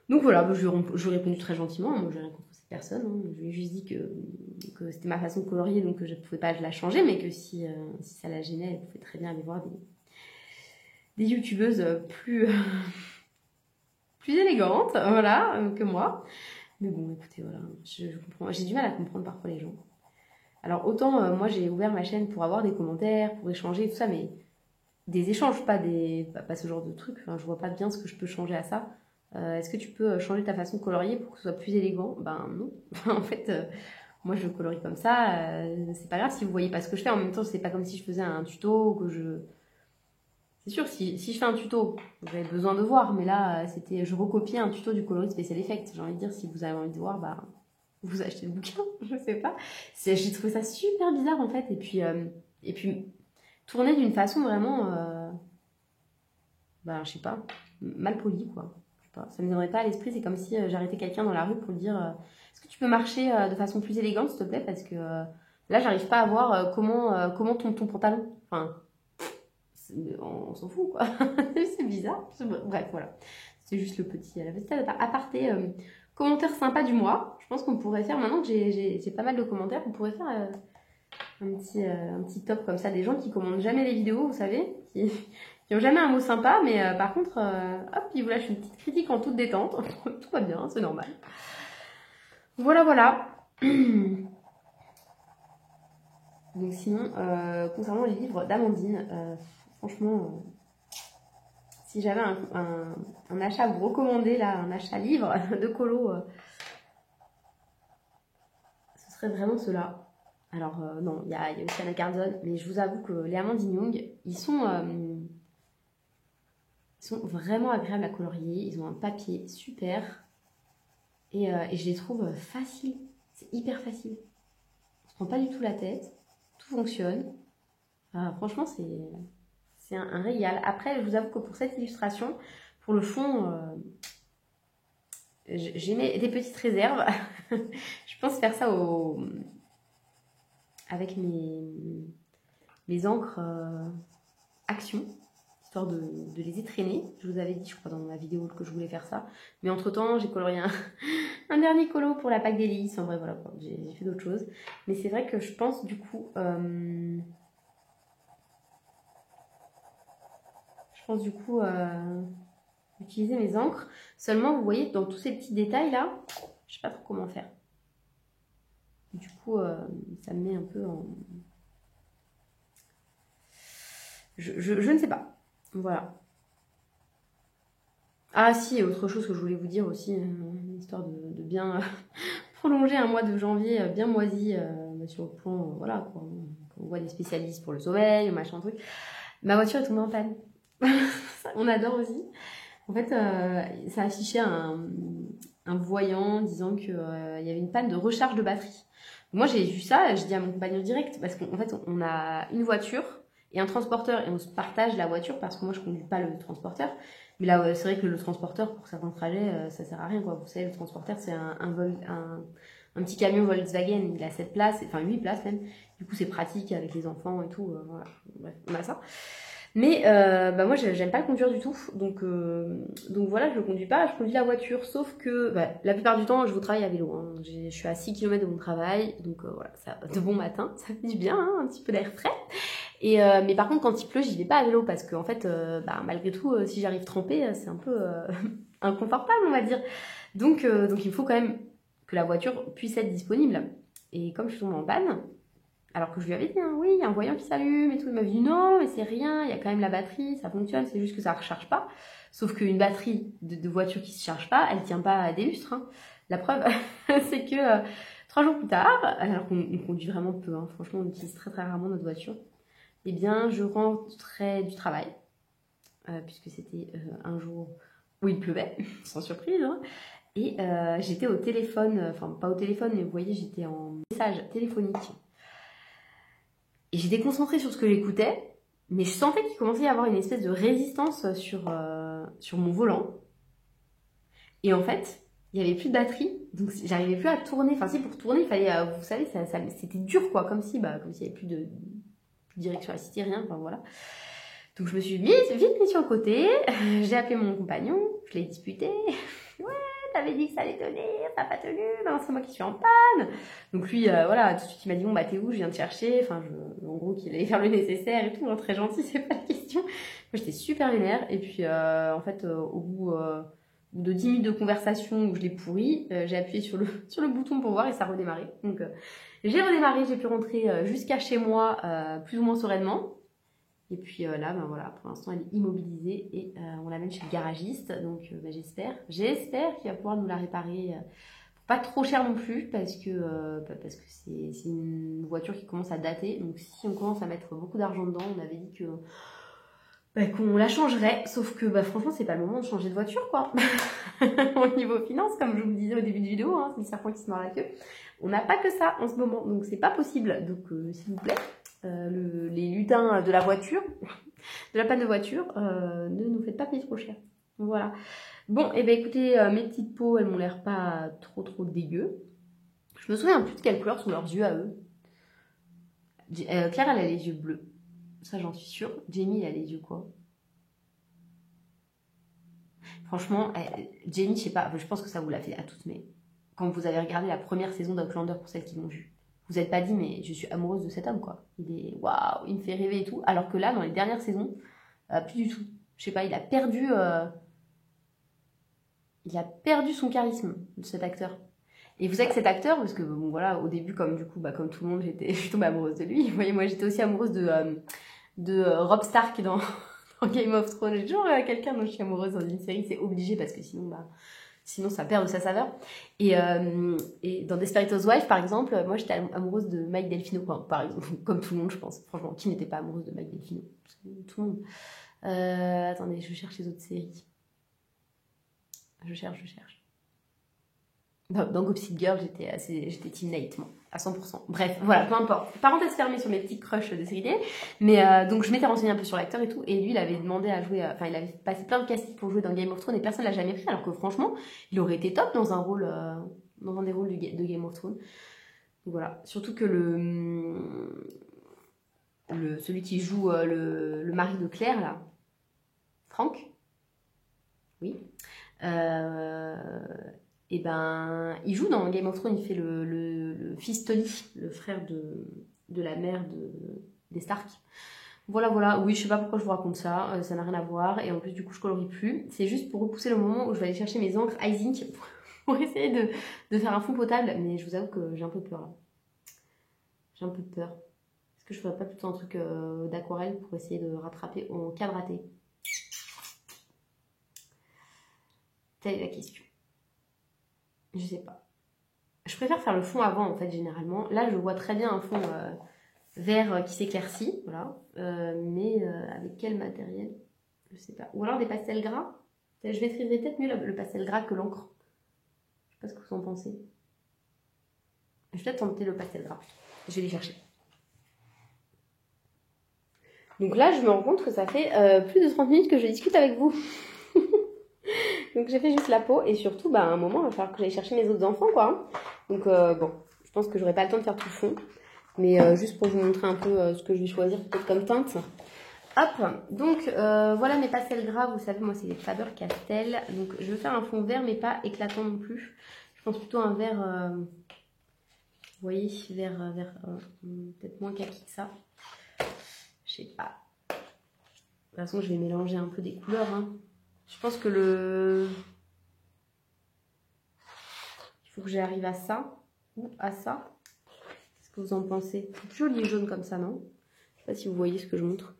Donc voilà, je lui ai répondu très gentiment. Moi, j'ai rien contre cette personne. Hein. Je lui ai juste dit que c'était ma façon de colorier, donc que je ne pouvais pas la changer, mais que si ça la gênait, elle pouvait très bien aller voir des youtubeuses plus élégantes, voilà, que moi. Mais bon, écoutez, voilà, je comprends. J'ai du mal à comprendre parfois les gens. Alors autant, moi, j'ai ouvert ma chaîne pour avoir des commentaires, pour échanger et tout ça, mais des échanges, pas ce genre de trucs. Enfin, je vois pas bien ce que je peux changer à ça. Est-ce que tu peux changer ta façon de colorier pour que ce soit plus élégant? Ben non. En fait, moi je colorie comme ça. C'est pas grave si vous voyez pas ce que je fais. En même temps, c'est pas comme si je faisais un tuto que je. C'est sûr, si je fais un tuto, j'avais besoin de voir. Mais là, je recopiais un tuto du coloris Special Effects. J'ai envie de dire, si vous avez envie de voir, bah vous achetez le bouquin. Je sais pas. J'ai trouvé ça super bizarre en fait. Et puis tourner d'une façon vraiment, je sais pas, mal polie quoi. Ça ne me viendrait pas à l'esprit, c'est comme si j'arrêtais quelqu'un dans la rue pour lui dire est-ce que tu peux marcher de façon plus élégante s'il te plaît, parce que là j'arrive pas à voir comment ton pantalon, enfin on s'en fout quoi. C'est bizarre, bref voilà, c'est juste la petite aparté commentaire sympa du mois. Je pense qu'on pourrait faire, maintenant que j'ai pas mal de commentaires, on pourrait faire un petit top comme ça, des gens qui commentent jamais les vidéos, vous savez, qui n'ont jamais un mot sympa, mais par contre, hop, ils vous lâchent une petite critique en toute détente. Tout va bien, c'est normal. Voilà, voilà. Donc sinon, concernant les livres d'Amandine, franchement, si j'avais un achat à vous recommander, là, un achat livre de colo, ce serait vraiment ceux-là. Alors, non, il y a aussi Anna Cardone, mais je vous avoue que les Amandine Young, ils sont vraiment agréables à colorier. Ils ont un papier super. Et je les trouve faciles. C'est hyper facile. On ne se prend pas du tout la tête. Tout fonctionne. Franchement, c'est un régal. Après, je vous avoue que pour cette illustration, pour le fond, j'ai mis des petites réserves. Je pense faire ça avec mes encres Action, histoire de les étraîner. Je vous avais dit, je crois, dans ma vidéo que je voulais faire ça. Mais entre-temps, j'ai colorié un dernier colo pour la Pâque des Lys. En vrai, voilà, j'ai fait d'autres choses. Mais c'est vrai que je pense, du coup... utiliser mes encres. Seulement, vous voyez, dans tous ces petits détails-là, je sais pas trop comment faire. Du coup, ça me met un peu en... Je ne sais pas. Voilà. Ah si, autre chose que je voulais vous dire aussi, histoire de bien prolonger un mois de janvier bien moisi sur le plan, voilà, quoi. On voit des spécialistes pour le sommeil, machin truc. Ma voiture est tombée en panne. On adore aussi. En fait, ça affichait un voyant disant qu'il y avait une panne de recharge de batterie. Moi, j'ai vu ça, j'ai dit à mon compagnon direct, parce qu'en fait, on a une voiture et un transporteur, et on se partage la voiture, parce que moi, je conduis pas le transporteur. Mais là, c'est vrai que le transporteur, pour certains trajets, ça sert à rien, quoi. Vous savez, le transporteur, c'est un petit camion Volkswagen, il a 7 places, enfin 8 places même. Du coup, c'est pratique avec les enfants et tout, voilà. Bref, on a ça. Mais moi, j'aime pas le conduire du tout. Donc voilà, je le conduis pas, je conduis la voiture. Sauf que la plupart du temps, je vais au travail à vélo. Hein. Je suis à 6 km de mon travail. Donc voilà, ça, de bon matin, ça fait du bien, hein, un petit peu d'air frais. Mais par contre, quand il pleut, j'y vais pas à vélo parce qu'en fait, malgré tout, si j'arrive trempée, c'est un peu inconfortable, on va dire. Donc il me faut quand même que la voiture puisse être disponible. Et comme je suis tombée en panne, alors que je lui avais dit, hein, oui, il y a un voyant qui s'allume et tout. Il m'a dit, non, mais c'est rien, il y a quand même la batterie, ça fonctionne, c'est juste que ça ne recharge pas. Sauf qu'une batterie de voiture qui ne se charge pas, elle ne tient pas à des lustres. Hein. La preuve, c'est que 3 jours plus tard, alors qu'on conduit vraiment peu, hein, franchement, on utilise très très rarement notre voiture, eh bien, je rentrais du travail, puisque c'était un jour où il pleuvait, sans surprise, hein, et j'étais au téléphone, enfin pas au téléphone, mais vous voyez, j'étais en message téléphonique. Et j'étais concentrée sur ce que j'écoutais, mais je sentais qu'il commençait à y avoir une espèce de résistance sur mon volant. Et en fait, il n'y avait plus de batterie, donc j'arrivais plus à tourner. Enfin, si, pour tourner, il fallait, vous savez, c'était dur, quoi, comme s'il n'y avait plus de direction assistée, rien, enfin voilà. Donc je me suis vite mise sur le côté, j'ai appelé mon compagnon, je l'ai disputé. Ouais, t'avais dit que ça allait tenir, ça n'a pas tenu, non, c'est moi qui suis en panne. Donc lui, voilà, tout de suite il m'a dit, bon bah t'es où, je viens te chercher, enfin en gros qu'il allait faire le nécessaire et tout, hein, très gentil, c'est pas la question. Moi j'étais super vénère, et puis en fait au bout de 10 minutes de conversation où je l'ai pourri, j'ai appuyé sur le bouton pour voir et ça a redémarré. Donc j'ai redémarré, j'ai pu rentrer jusqu'à chez moi plus ou moins sereinement. Et puis là, voilà, pour l'instant, elle est immobilisée et on l'amène chez le garagiste. Donc j'espère qu'il va pouvoir nous la réparer. Pas trop cher non plus parce que c'est une voiture qui commence à dater. Donc si on commence à mettre beaucoup d'argent dedans, on avait dit qu'on la changerait. Sauf que franchement, c'est pas le moment de changer de voiture, quoi. Au niveau finance, comme je vous le disais au début de vidéo, hein, c'est le serpent qui se mord la queue. On n'a pas que ça en ce moment, donc c'est pas possible. Donc s'il vous plaît. Les lutins de la voiture, de la panne de voiture, ne nous faites pas payer trop cher. Voilà. Bon, et écoutez, mes petites peaux, elles m'ont l'air pas trop dégueu. Je me souviens plus de quelle couleur sont leurs yeux à eux. Claire, elle a les yeux bleus. Ça, j'en suis sûre. Jamie, elle a les yeux quoi? Franchement, Jamie, je sais pas, je pense que ça vous l'a fait à toutes, mais quand vous avez regardé la première saison d'Outlander pour celles qui l'ont vu, vous n'êtes pas dit, mais je suis amoureuse de cet homme, quoi. Il est, waouh, il me fait rêver et tout. Alors que là, dans les dernières saisons, plus du tout. Je sais pas, il a perdu son charisme, cet acteur. Et vous savez que cet acteur, parce que bon, voilà, au début, comme tout le monde, je suis tombée amoureuse de lui. Vous voyez, moi, j'étais aussi amoureuse de Robb Stark dans Game of Thrones. J'ai toujours quelqu'un dont je suis amoureuse dans une série, c'est obligé parce que sinon ça perd de sa saveur. Et dans Desperate Housewives, par exemple, moi j'étais amoureuse de Mike Delfino, par exemple, comme tout le monde, je pense. Franchement, qui n'était pas amoureuse de Mike Delfino? Tout le monde. Attendez, je cherche les autres séries. Je cherche. Dans Gossip Girl, j'étais Team Nate, moi, à 100%. Bref, voilà, peu importe. Parenthèse fermée sur mes petits crushs de série télé. Mais donc je m'étais renseignée un peu sur l'acteur et tout. Et lui, il avait demandé à jouer, il avait passé plein de castings pour jouer dans Game of Thrones et personne l'a jamais pris. Alors que franchement, il aurait été top dans un rôle, dans un des rôles de Game of Thrones. Donc voilà. Surtout que celui qui joue le mari de Claire, là, Franck, oui. Et il joue dans Game of Thrones, il fait le fils Tony, le frère de la mère des Stark. Voilà, oui, je sais pas pourquoi je vous raconte ça, ça n'a rien à voir, et en plus du coup je colorie plus. C'est juste pour repousser le moment où je vais aller chercher mes encres Icing pour essayer de faire un fond potable, mais je vous avoue que j'ai un peu peur là. J'ai un peu peur. Est-ce que je ferais pas plutôt un truc d'aquarelle pour essayer de rattraper en cas de raté? Telle est la question. Je sais pas. Je préfère faire le fond avant, en fait, généralement. Là, je vois très bien un fond vert qui s'éclaircit, voilà. Mais avec quel matériel? Je sais pas. Ou alors des pastels gras. Je maîtriserais peut-être mieux le pastel gras que l'encre. Je sais pas ce que vous en pensez. Je vais peut-être tenter le pastel gras. Je vais les chercher. Donc là, je me rends compte que ça fait plus de 30 minutes que je discute avec vous. Donc j'ai fait juste la peau et surtout, à un moment, il va falloir que j'aille chercher mes autres enfants, quoi. Donc bon, je pense que j'aurai pas le temps de faire tout le fond. Mais juste pour vous montrer un peu ce que je vais choisir peut-être comme teinte. Hop, donc voilà mes pastels gras. Vous savez, moi, c'est les Faber-Castell. Donc je vais faire un fond vert, mais pas éclatant non plus. Je pense plutôt un vert, vous voyez, vert peut-être moins kaki que ça. Je sais pas. De toute façon, je vais mélanger un peu des couleurs, hein. Je pense que il faut que j'arrive à ça ou à ça. Qu'est-ce que vous en pensez? C'est joli jaune comme ça, non? Je sais pas si vous voyez ce que je montre.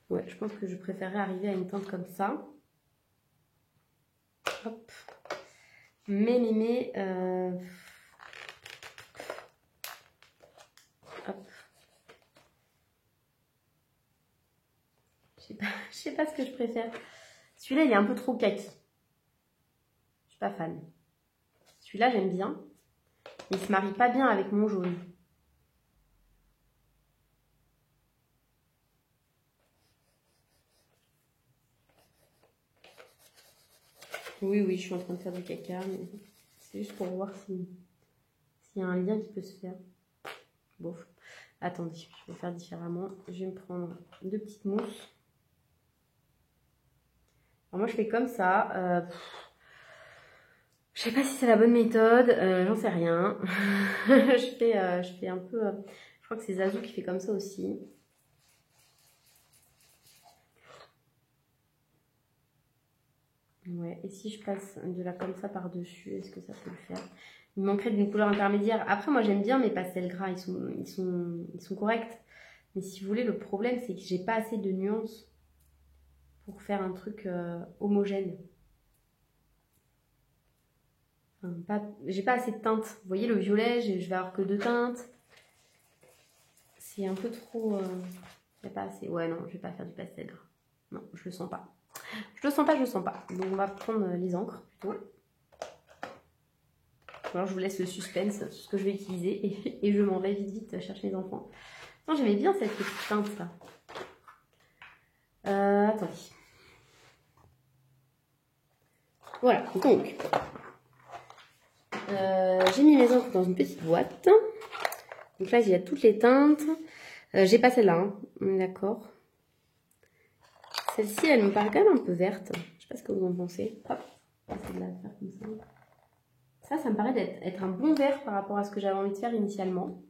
Ouais, je pense que je préférerais arriver à une teinte comme ça. Hop. Mais hop. Je sais pas ce que je préfère. Celui-là, il est un peu trop kaki. Je suis pas fan. Celui-là, j'aime bien. Mais il se marie pas bien avec mon jaune. Oui, je suis en train de faire du caca, mais c'est juste pour voir s'il y a un lien qui peut se faire. Bon, attendez, je vais faire différemment. Je vais me prendre 2 petites mousses. Alors moi, je fais comme ça. Je sais pas si c'est la bonne méthode, j'en sais rien. je fais un peu... je crois que c'est Zazu qui fait comme ça aussi. Ouais, et si je passe de là comme ça par-dessus, est-ce que ça peut le faire? Il manquerait d'une couleur intermédiaire. Après, moi, j'aime bien mes pastels gras, ils sont corrects. Mais si vous voulez, le problème, c'est que j'ai pas assez de nuances pour faire un truc homogène. Enfin, j'ai pas assez de teintes. Vous voyez, le violet, je vais avoir que 2 teintes. C'est un peu trop... il n'y a pas assez... Ouais, non, je vais pas faire du pastel gras. Non, je le sens pas. Je le sens pas. Donc, on va prendre les encres, plutôt. Alors, je vous laisse le suspense sur ce que je vais utiliser. Et je m'en vais vite chercher les enfants. Non, j'aimais bien cette petite teinte, là. Attendez. Voilà, donc... j'ai mis mes encres dans une petite boîte. Donc là, il y a toutes les teintes. J'ai pas celle-là, hein. On est d'accord. Celle-ci, elle me paraît quand même un peu verte. Je sais pas ce que vous en pensez. Hop, on va essayer de la faire comme ça. Ça me paraît être un bon vert par rapport à ce que j'avais envie de faire initialement.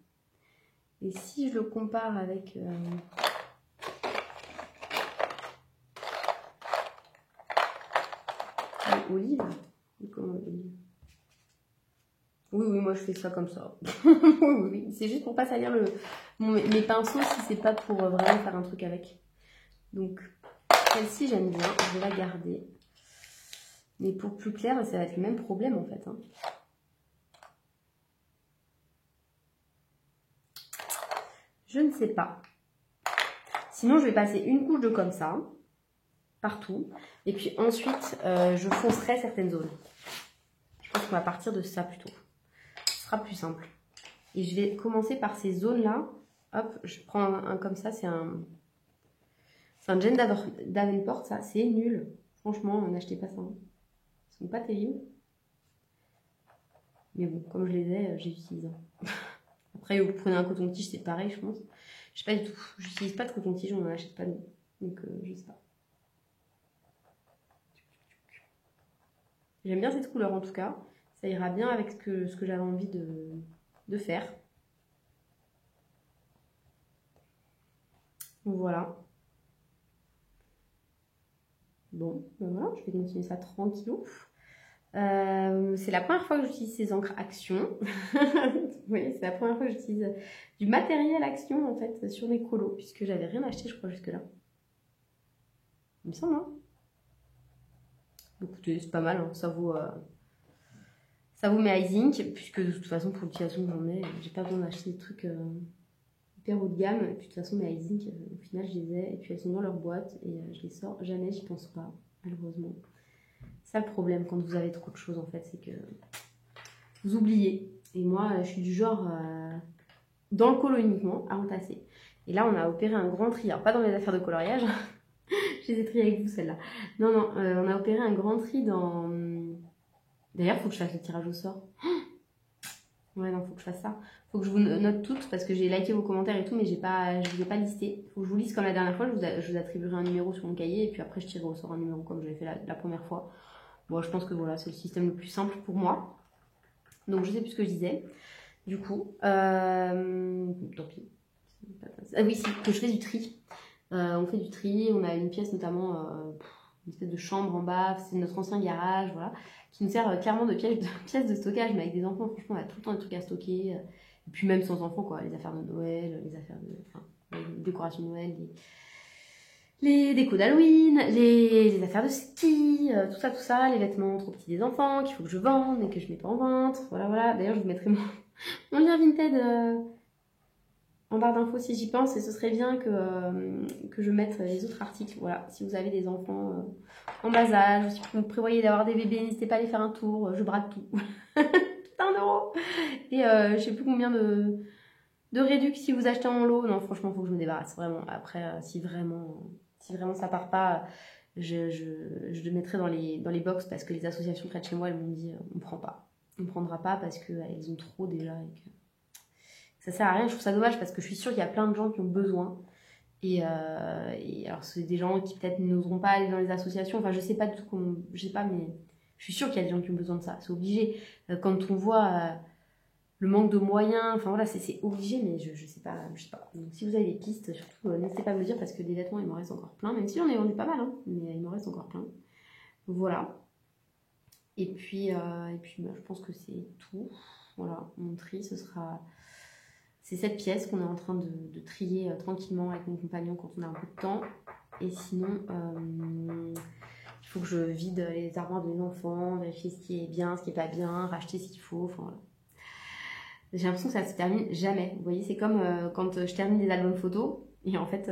Et si je le compare avec... olive. Comment olive? Oui, moi je fais ça comme ça. Oui. C'est juste pour pas salir mes pinceaux si c'est pas pour vraiment faire un truc avec. Donc, celle-ci j'aime bien, je vais la garder. Mais pour plus clair, ça va être le même problème en fait, hein. Je ne sais pas. Sinon, je vais passer une couche de comme ça, partout. Et puis ensuite, je foncerai certaines zones. Je pense qu'on va partir de ça plutôt. Ce sera plus simple. Et je vais commencer par ces zones-là. Hop, je prends un comme ça, c'est un Jane Davenport, ça, c'est nul. Franchement, n'achetez pas ça, hein. Ils sont pas terribles. Mais bon, comme je les ai, j'utilise. Après, vous prenez un coton-tige, c'est pareil, je pense. Je sais pas du tout. J'utilise pas de coton-tige, on n'en achète pas. Donc, je sais pas. J'aime bien cette couleur en tout cas. Ça ira bien avec ce que j'avais envie de faire. Donc voilà. Bon, ben voilà, je vais continuer ça tranquillou. C'est la première fois que j'utilise ces encres Action. Oui, c'est la première fois que j'utilise du matériel Action en fait sur mes colos, puisque j'avais rien acheté, je crois, jusque-là. Il me semble, hein. Écoutez, c'est pas mal, hein. Ça vaut mes Icing, puisque de toute façon, pour l'utilisation que j'en ai, j'ai pas besoin d'acheter des trucs hyper haut de gamme. Et puis de toute façon, mes Icing, au final, je les ai, et puis elles sont dans leur boîte, et je les sors jamais, j'y pense pas, malheureusement. C'est ça le problème quand vous avez trop de choses en fait, c'est que vous oubliez. Et moi, je suis du genre, dans le colo uniquement, à entasser. Et là, on a opéré un grand tri. Alors, pas dans les affaires de coloriage. Je les ai triées avec vous, celle-là. Non, non, on a opéré un grand tri dans... D'ailleurs, il faut que je fasse le tirage au sort. Ouais, non, faut que je fasse ça. Faut que je vous note toutes parce que j'ai liké vos commentaires et tout, mais je ne vous ai pas listé. Faut que je vous lise comme la dernière fois. Je vous attribuerai un numéro sur mon cahier et puis après, je tirerai au sort un numéro comme j'avais fait la première fois. Bon, je pense que voilà, c'est le système le plus simple pour moi. Donc, je sais plus ce que je disais. Du coup, tant pis. Ah oui, si, que je fais du tri. On fait du tri. On a une pièce notamment, une espèce de chambre en bas. C'est notre ancien garage, voilà, qui nous sert clairement de pièce de stockage. Mais avec des enfants, franchement, on a tout le temps des trucs à stocker. Et puis même sans enfants, quoi. Les affaires de Noël, les affaires de, enfin, les décorations de Noël, les décos d'Halloween, les affaires de ski, tout ça, les vêtements trop petits des enfants qu'il faut que je vende et que je mets pas en vente. Voilà, voilà. D'ailleurs, je vous mettrai mon lien Vinted en barre d'infos si j'y pense, et ce serait bien que je mette les autres articles. Voilà, si vous avez des enfants en bas âge, ou si vous prévoyez d'avoir des bébés, n'hésitez pas à aller faire un tour, je brade tout. Tout 1 €. Et je sais plus combien de réduc si vous achetez en lot. Non, franchement, il faut que je me débarrasse, vraiment. Après, si vraiment ça part pas, je le mettrai dans les box parce que les associations près de chez moi, elles m'ont dit on prend pas. On prendra pas parce qu'elles ont trop déjà et que ça sert à rien. Je trouve ça dommage parce que je suis sûre qu'il y a plein de gens qui ont besoin. Et alors, c'est des gens qui peut-être n'oseront pas aller dans les associations. Enfin, je sais pas du tout comment. Je sais pas, mais je suis sûre qu'il y a des gens qui ont besoin de ça. C'est obligé. Quand on voit le manque de moyens, enfin voilà, c'est obligé, mais je sais pas. Donc, si vous avez des pistes, surtout, n'hésitez pas à me le dire parce que des vêtements, il m'en reste encore plein. Même si j'en ai vendu pas mal, hein, mais il m'en reste encore plein. Voilà. Et puis bah, je pense que c'est tout. Voilà, mon tri, ce sera. C'est cette pièce qu'on est en train de trier tranquillement avec mon compagnon quand on a un peu de temps. Et sinon, il faut que je vide les armoires de mes enfants, vérifier ce qui est bien, ce qui est pas bien, racheter ce qu'il faut. Enfin, voilà. J'ai l'impression que ça se termine jamais. Vous voyez, c'est comme quand je termine des albums photos. Et en fait,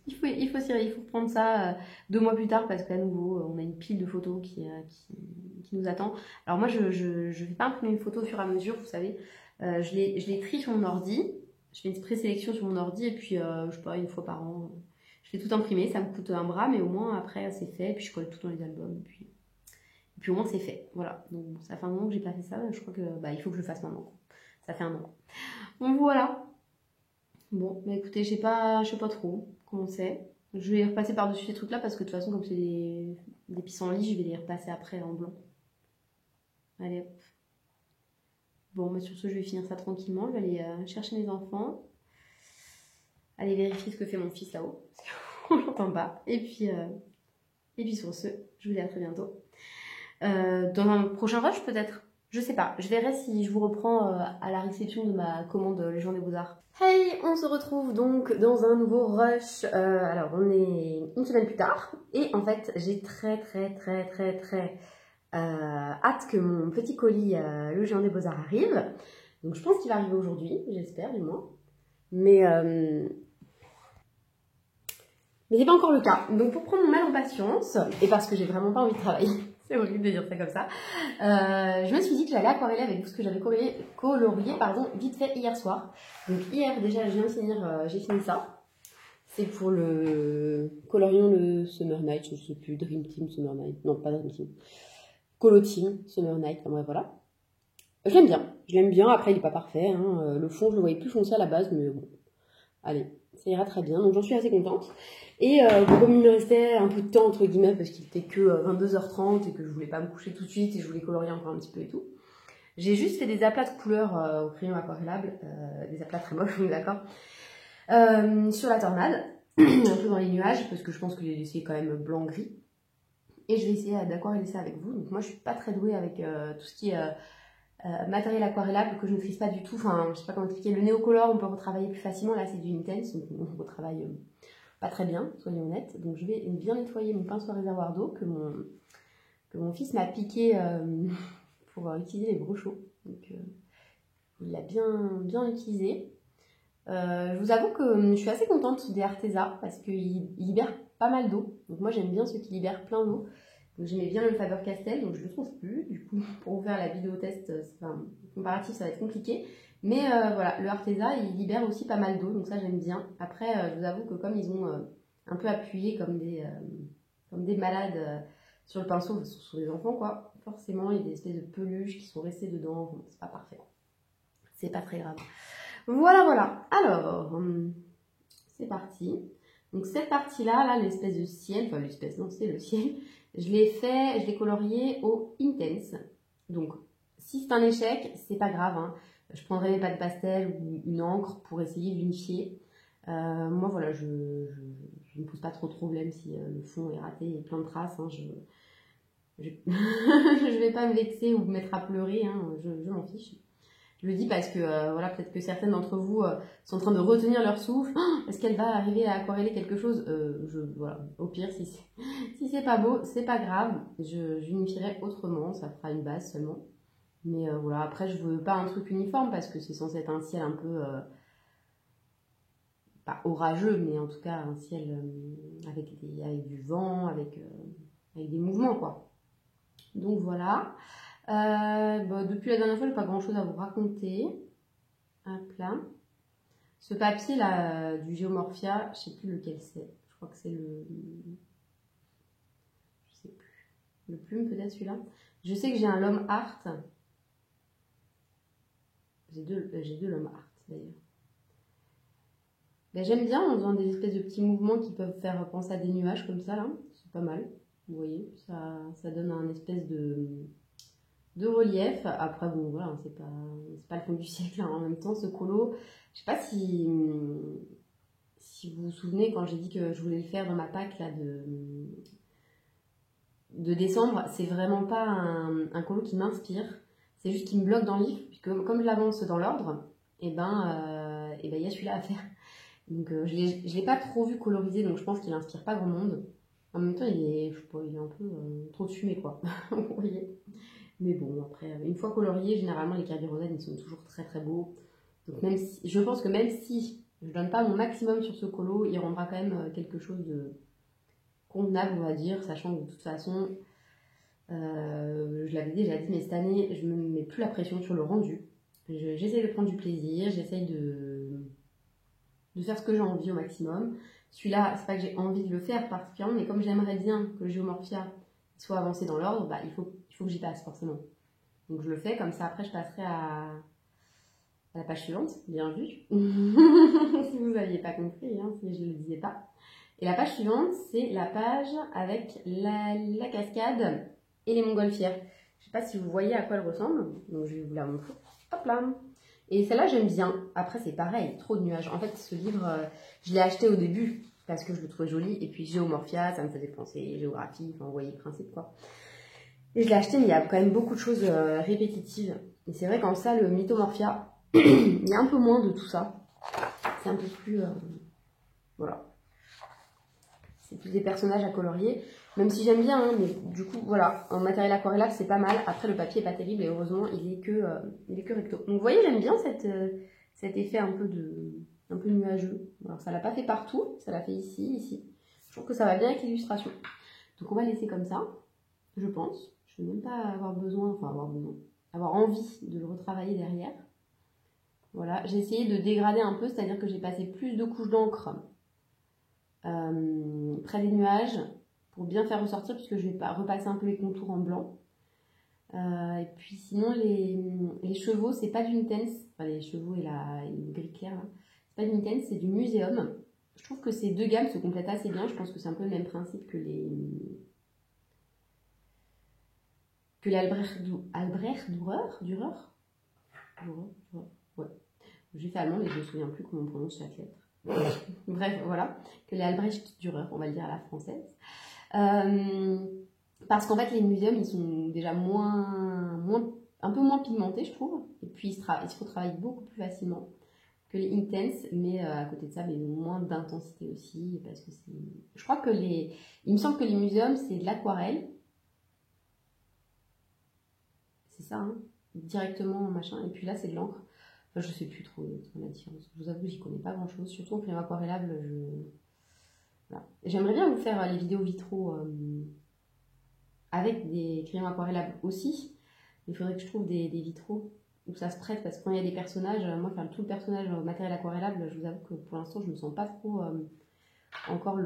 il faut prendre ça 2 mois plus tard parce qu'à nouveau, on a une pile de photos qui nous attend. Alors moi, je ne vais pas imprimer une photo au fur et à mesure, vous savez. Je les trie sur mon ordi. Je fais une présélection sur mon ordi et puis, je sais pas, 1 fois par an, je fais tout imprimer. Ça me coûte un bras, mais au moins après, c'est fait. Et puis, je colle tout dans les albums. Et puis au moins, c'est fait. Voilà. Donc, ça fait un moment que j'ai pas fait ça. Je crois que il faut que je le fasse maintenant. Ça fait 1 an. Donc voilà. Bon, bah écoutez, je sais pas trop comment c'est. Je vais repasser par-dessus ces trucs-là parce que de toute façon, comme c'est des pissenlits, je vais les repasser après en blanc. Allez hop. Bon, bah sur ce, je vais finir ça tranquillement. Je vais aller chercher mes enfants. Aller vérifier ce que fait mon fils là-haut. Parce qu'on l'entend pas. Et puis sur ce, je vous dis à très bientôt. Dans un prochain rush peut-être. Je sais pas, je verrai si je vous reprends à la réception de ma commande Légion des Beaux-Arts. Hey, on se retrouve donc dans un nouveau rush. Alors, on est 1 semaine plus tard. Et en fait, j'ai très hâte que mon petit colis Légion des Beaux-Arts arrive. Donc, je pense qu'il va arriver aujourd'hui, j'espère du moins. Mais c'est pas encore le cas. Donc, pour prendre mon mal en patience, et parce que j'ai vraiment pas envie de travailler, c'est horrible de dire ça comme ça, je me suis dit que j'allais aquareller avec vous ce que j'avais colorié vite fait hier soir. Donc hier déjà je viens de finir, j'ai fini ça. C'est pour le coloriant le Summer Night, je sais plus, Dream Team Summer Night, non pas Dream Team, Colo Team Summer Night, enfin bref voilà. Je l'aime bien, après il est pas parfait, hein. Le fond je le voyais plus foncé à la base, mais bon, allez, ça ira très bien, donc j'en suis assez contente. Et bon, comme il me restait un peu de temps entre guillemets parce qu'il était que 22h30 et que je voulais pas me coucher tout de suite et je voulais colorier encore un petit peu et tout, j'ai juste fait des aplats de couleurs au crayon aquarellable, des aplats très moches, on est d'accord, sur la tornade, un peu dans les nuages parce que je pense que j'ai laissé quand même blanc-gris. Et je vais essayer d'aquareller ça avec vous. Donc moi je suis pas très douée avec tout ce qui est matériel aquarellable que je ne maîtrise pas du tout. Enfin, je sais pas comment expliquer. Le néocolor, on peut retravailler plus facilement. Là, c'est du Intense, donc on retravaille pas très bien, soyons honnêtes. Donc, je vais bien nettoyer mon pinceau à réservoir d'eau que mon fils m'a piqué pour utiliser les brochaux. Donc, il l'a bien utilisé. Je vous avoue que je suis assez contente des Arteza parce qu'ils libèrent pas mal d'eau. Donc, moi, j'aime bien ceux qui libèrent plein d'eau. Donc j'aimais bien le Faber-Castell, donc je le trouve plus. Du coup, pour vous faire la vidéo test, enfin, comparatif, ça va être compliqué. Mais voilà, le Arteza, il libère aussi pas mal d'eau, donc ça j'aime bien. Après, je vous avoue que comme ils ont un peu appuyé comme des malades sur le pinceau, sur les enfants quoi, forcément il y a des espèces de peluches qui sont restées dedans, bon, c'est pas parfait. C'est pas très grave. Voilà, voilà. Alors, c'est parti. Donc cette partie-là, là, l'espèce de ciel, enfin l'espèce, non, c'est le ciel, je l'ai colorié au Intense. Donc, si c'est un échec, c'est pas grave, hein. Je prendrai mes pâtes pastel ou une encre pour essayer d'unifier. Moi, voilà, je ne me pose pas trop de problème si le fond est raté et plein de traces. Hein, je vais pas me vexer ou me mettre à pleurer, hein, je m'en fiche. Je le dis parce que voilà, peut-être que certaines d'entre vous sont en train de retenir leur souffle. Oh, est-ce qu'elle va arriver à aquareller quelque chose voilà. Au pire, si c'est pas beau, c'est pas grave. J'unifierai autrement, ça fera une base seulement. Mais voilà, après, je veux pas un truc uniforme parce que c'est censé être un ciel un peu, pas orageux, mais en tout cas un ciel avec du vent, avec des mouvements, quoi. Donc voilà. Depuis la dernière fois, j'ai pas grand chose à vous raconter. Hop là. Ce papier là du Geomorphia, je sais plus lequel c'est. Je crois que c'est je sais plus. Le plume peut-être celui-là. Je sais que j'ai un L'Homme Art. J'ai deux L'Homme Art d'ailleurs. Ben, j'aime bien en faisant des espèces de petits mouvements qui peuvent faire penser à des nuages comme ça là. C'est pas mal. Vous voyez, ça donne un espèce de relief. Après, bon, voilà, c'est pas le fond du siècle. Hein. En même temps, ce colo, je sais pas si vous vous souvenez quand j'ai dit que je voulais le faire dans ma pack là, de décembre, c'est vraiment pas un colo qui m'inspire. C'est juste qu'il me bloque dans le livre. Puisque comme je l'avance dans l'ordre, et ben, il y a celui-là à faire. Donc, je l'ai pas trop vu colorisé, donc je pense qu'il inspire pas grand monde. En même temps, je sais pas, il est un peu trop de fumée, quoi. Vous voyez. Mais bon, après, une fois coloriés, généralement, les Kerberosen, ils sont toujours très très beaux. Donc je pense que même si je donne pas mon maximum sur ce colo, il rendra quand même quelque chose de convenable, on va dire, sachant que de toute façon, je l'avais déjà dit, mais cette année, je me mets plus la pression sur le rendu. J'essaye de prendre du plaisir, j'essaye de faire ce que j'ai envie au maximum. Celui-là, c'est pas que j'ai envie de le faire particulièrement, mais comme j'aimerais bien que le Geomorphia soit avancé dans l'ordre, bah, il faut que j'y passe forcément. Donc je le fais, comme ça après je passerai à la page suivante, bien vu. Si vous n'aviez pas compris, hein, si je ne le disais pas. Et la page suivante, c'est la page avec la cascade et les montgolfières. Je ne sais pas si vous voyez à quoi elle ressemble, donc je vais vous la montrer. Hop là. Et celle-là, j'aime bien. Après, c'est pareil, trop de nuages. En fait, ce livre, je l'ai acheté au début parce que je le trouvais joli. Et puis, Geomorphia, ça me faisait penser géographie. Enfin, vous voyez le principe, quoi. Et je l'ai acheté, mais il y a quand même beaucoup de choses répétitives. Et c'est vrai qu'en ça, le Mythomorphia, il y a un peu moins de tout ça. C'est un peu plus... voilà. C'est plus des personnages à colorier. Même si j'aime bien, hein, mais du coup, voilà. En matériel aquarellable, c'est pas mal. Après, le papier est pas terrible et heureusement, il est que recto. Donc, vous voyez, j'aime bien cet effet un peu nuageux. Alors, ça l'a pas fait partout. Ça l'a fait ici. Je trouve que ça va bien avec l'illustration. Donc, on va laisser comme ça, je pense. Je ne vais même pas avoir envie de le retravailler derrière. Voilà, j'ai essayé de dégrader un peu, c'est-à-dire que j'ai passé plus de couches d'encre près des nuages pour bien faire ressortir, puisque je vais repasser un peu les contours en blanc. Et puis sinon, les chevaux, c'est pas du Intense, enfin les chevaux et le gris clair, là. C'est pas du Intense, c'est du Muséum. Je trouve que ces deux gammes se complètent assez bien, je pense que c'est un peu le même principe que les Dürer. Ouais. J'ai fait allemand, mais je ne me souviens plus comment on prononce chaque lettre. Bref, voilà. Que les Albrecht Dürer, on va le dire à la française. Parce qu'en fait, les muséums, ils sont déjà un peu moins pigmentés, je trouve. Et puis, ils se retravaillent beaucoup plus facilement que les Intense, mais à côté de ça, mais moins d'intensité aussi. Parce que je crois que il me semble que les muséums, c'est de l'aquarelle. C'est ça, hein, directement, machin. Et puis là, c'est de l'encre. Enfin, je sais plus trop la différence. Je vous avoue, j'y connais pas grand chose. Surtout en crème aquarellable, voilà. J'aimerais bien vous faire les vidéos vitro avec des crayons aquarellables aussi. Il faudrait que je trouve des vitraux où ça se prête, parce que quand il y a des personnages, moi faire tout le personnage en matériel aquarellable, je vous avoue que pour l'instant je me sens pas trop encore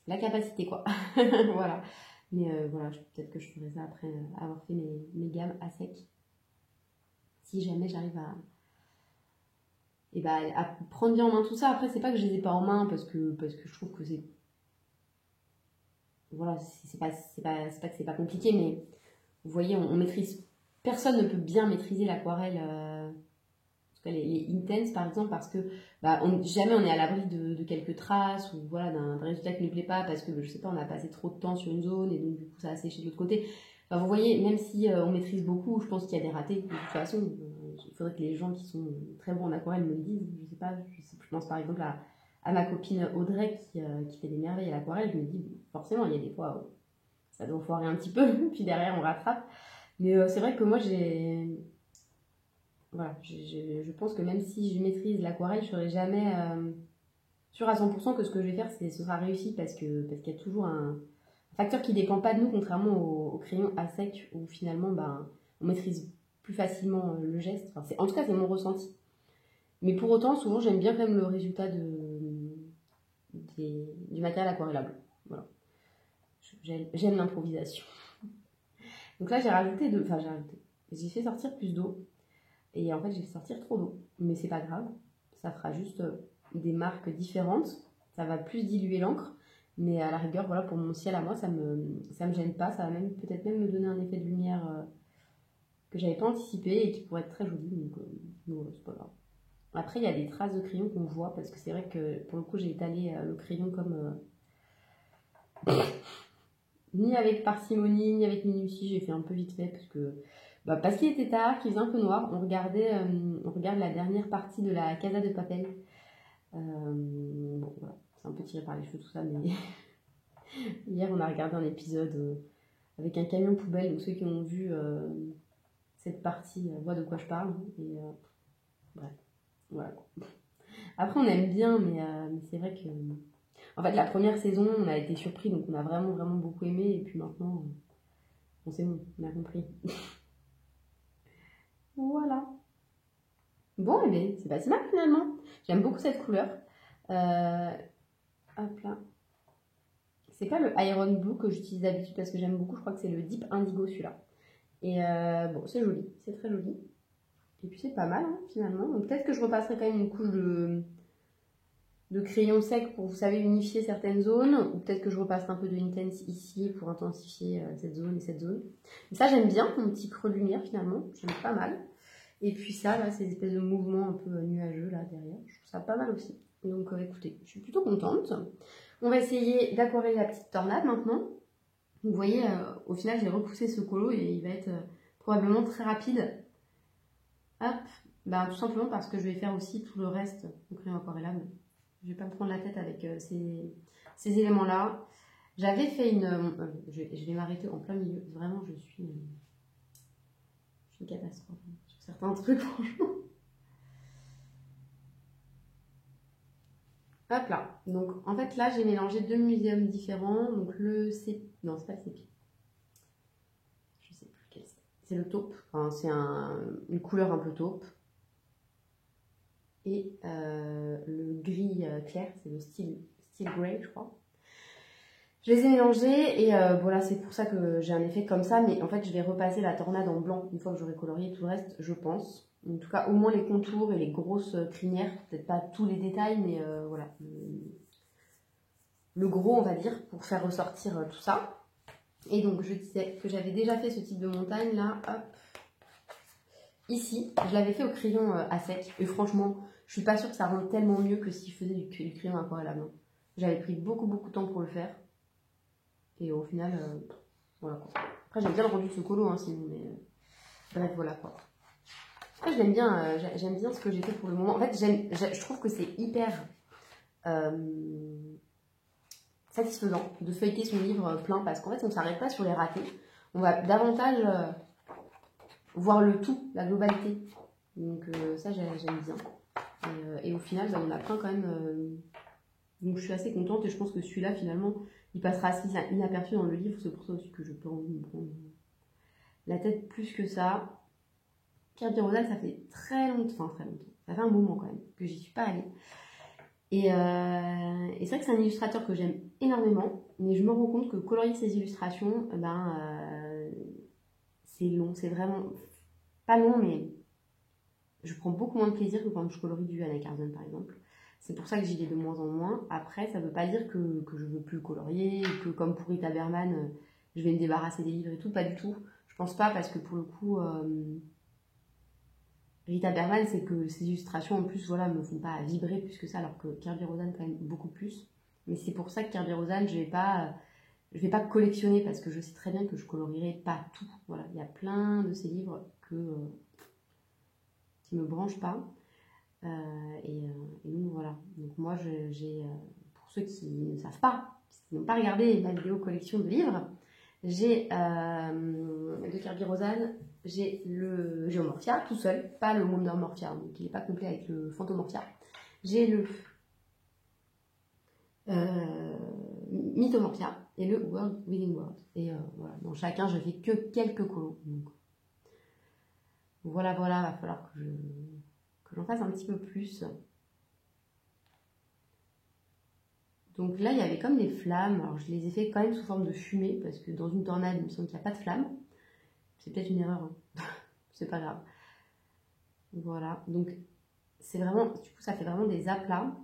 la capacité quoi. Voilà. Mais voilà, peut-être que je ferai ça après avoir fait mes gammes à sec. Si jamais j'arrive à prendre bien en main tout ça. Après, c'est pas que je les ai pas en main parce que je trouve que c'est. Voilà, c'est pas que c'est pas compliqué, mais vous voyez, on maîtrise. Personne ne peut bien maîtriser l'aquarelle. En tout cas, les intense par exemple, parce que jamais on est à l'abri de quelques traces ou voilà, d'un résultat qui ne nous plaît pas parce que je sais pas, on a passé trop de temps sur une zone et donc du coup ça a séché de l'autre côté. Enfin, vous voyez, même si on maîtrise beaucoup, je pense qu'il y a des ratés. De toute façon, il faudrait que les gens qui sont très bons en aquarelle me le disent. Je sais pas, je pense par exemple à ma copine Audrey qui fait des merveilles à l'aquarelle. Je me dis, forcément, il y a des fois où ça doit foirer un petit peu, puis derrière on rattrape. Mais c'est vrai que moi voilà, je pense que même si je maîtrise l'aquarelle, je serai jamais sûre à 100% que ce que je vais faire, ce sera réussi parce qu'il y a toujours un facteur qui dépend pas de nous, contrairement au crayon à sec où finalement on maîtrise plus facilement le geste. Enfin, en tout cas, c'est mon ressenti. Mais pour autant, souvent, j'aime bien quand même le résultat du matériel aquarellable. Voilà. J'aime l'improvisation. Donc là, j'ai fait sortir plus d'eau. Et en fait, j'ai fait sortir trop d'eau. Mais c'est pas grave. Ça fera juste des marques différentes. Ça va plus diluer l'encre. Mais à la rigueur, voilà, pour mon ciel à moi, ça me gêne pas. Ça va peut-être même me donner un effet de lumière que j'avais pas anticipé et qui pourrait être très joli. Donc c'est pas grave. Après, il y a des traces de crayon qu'on voit parce que c'est vrai que pour le coup, j'ai étalé le crayon comme ni avec parcimonie, ni avec minutie. J'ai fait un peu vite fait parce qu'il était tard, qu'il faisait un peu noir. On regarde la dernière partie de la Casa de Papel. Bon, voilà, c'est un peu tiré par les cheveux tout ça, mais hier on a regardé un épisode avec un camion poubelle. Donc ceux qui ont vu cette partie voient de quoi je parle. Et bref, voilà. Après on aime bien, mais c'est vrai que en fait la première saison on a été surpris, donc on a vraiment vraiment beaucoup aimé. Et puis maintenant, c'est bon, on a compris. Voilà. Bon, eh bien, c'est pas si mal finalement. J'aime beaucoup cette couleur. Hop là. C'est pas le Iron Blue que j'utilise d'habitude parce que j'aime beaucoup. Je crois que c'est le Deep Indigo celui-là. Et bon, c'est joli. C'est très joli. Et puis c'est pas mal hein, finalement. Donc peut-être que je repasserai quand même une couche de crayon sec pour, vous savez, unifier certaines zones. Ou peut-être que je repasserai un peu de Intense ici pour intensifier cette zone et cette zone. Mais ça, j'aime bien mon petit creux de lumière finalement. J'aime pas mal. Et puis ça, là, ces espèces de mouvements un peu nuageux là derrière. Je trouve ça pas mal aussi. Donc écoutez, je suis plutôt contente. On va essayer d'aquareller la petite tornade maintenant. Vous voyez, au final, j'ai repoussé ce colo et il va être probablement très rapide. Hop, tout simplement parce que je vais faire aussi tout le reste au crayon aquarellable. Je vais pas me prendre la tête avec ces éléments-là. J'avais fait je vais m'arrêter en plein milieu. Vraiment, je suis une catastrophe sur certains trucs, franchement. Hop là. Donc, en fait, là, j'ai mélangé deux muséums différents. Donc, non, c'est pas le sépi. Je sais plus quel c'est. C'est le taupe. Enfin, c'est une couleur un peu taupe. Et le gris clair, c'est le steel grey, je crois. Je les ai mélangés et voilà, c'est pour ça que j'ai un effet comme ça. Mais en fait, je vais repasser la tornade en blanc une fois que j'aurai colorié tout le reste, je pense. En tout cas, au moins les contours et les grosses crinières. Peut-être pas tous les détails, mais voilà. Le gros, on va dire, pour faire ressortir tout ça. Et donc, je disais que j'avais déjà fait ce type de montagne, là, hop. Ici, je l'avais fait au crayon à sec. Et franchement, je suis pas sûre que ça rende tellement mieux que si je faisais du crayon aquarellable. J'avais pris beaucoup, beaucoup de temps pour le faire. Et au final, voilà quoi. Après, j'aime bien le rendu de ce colo, hein, sinon, mais bref, voilà quoi. Après, j'aime bien ce que j'ai fait pour le moment. En fait, je trouve que c'est hyper satisfaisant de feuilleter son livre plein parce qu'en fait, on ne s'arrête pas sur les ratés. On va davantage voir le tout, la globalité. Donc, ça, j'aime bien. Et au final, on apprend quand même. Donc, je suis assez contente et je pense que celui-là, finalement, il passera assez inaperçu dans le livre, c'est pour ça aussi que je peux envie de me prendre la tête plus que ça. Kirby Rodan, ça fait très longtemps, ça fait un moment quand même que j'y suis pas allée. Et c'est vrai que c'est un illustrateur que j'aime énormément, mais je me rends compte que colorier ses illustrations, c'est long, c'est vraiment pas long, mais je prends beaucoup moins de plaisir que quand je colorie du Anna Carson par exemple. C'est pour ça que j'y vais de moins en moins. Après, ça veut pas dire que je veux plus colorier, que comme pour Rita Berman, je vais me débarrasser des livres et tout, pas du tout. Je pense pas, parce que pour le coup, Rita Berman, c'est que ses illustrations en plus, voilà, me font pas vibrer plus que ça, alors que Kirby Rodan quand même beaucoup plus. Mais c'est pour ça que Kirby Rodan, je vais pas collectionner, parce que je sais très bien que je colorierai pas tout. Voilà, il y a plein de ces livres qui me branchent pas. Et donc voilà. Donc moi, j'ai pour ceux qui ne savent pas, qui n'ont pas regardé ma vidéo collection de livres, j'ai de Kirby Rodan, j'ai le Geomorphia tout seul, pas le Wonder Morphia, donc il n'est pas complet avec le Phantomorphia. J'ai le Mythomorphia et le World Within World. Et voilà, dans chacun, je fais que quelques colos. Donc voilà, va falloir que j'en fasse un petit peu plus. Donc là, il y avait comme des flammes. Alors, je les ai fait quand même sous forme de fumée, parce que dans une tornade, il me semble qu'il n'y a pas de flammes. C'est peut-être une erreur, hein. C'est pas grave. Voilà. Donc, c'est vraiment... Du coup, ça fait vraiment des aplats.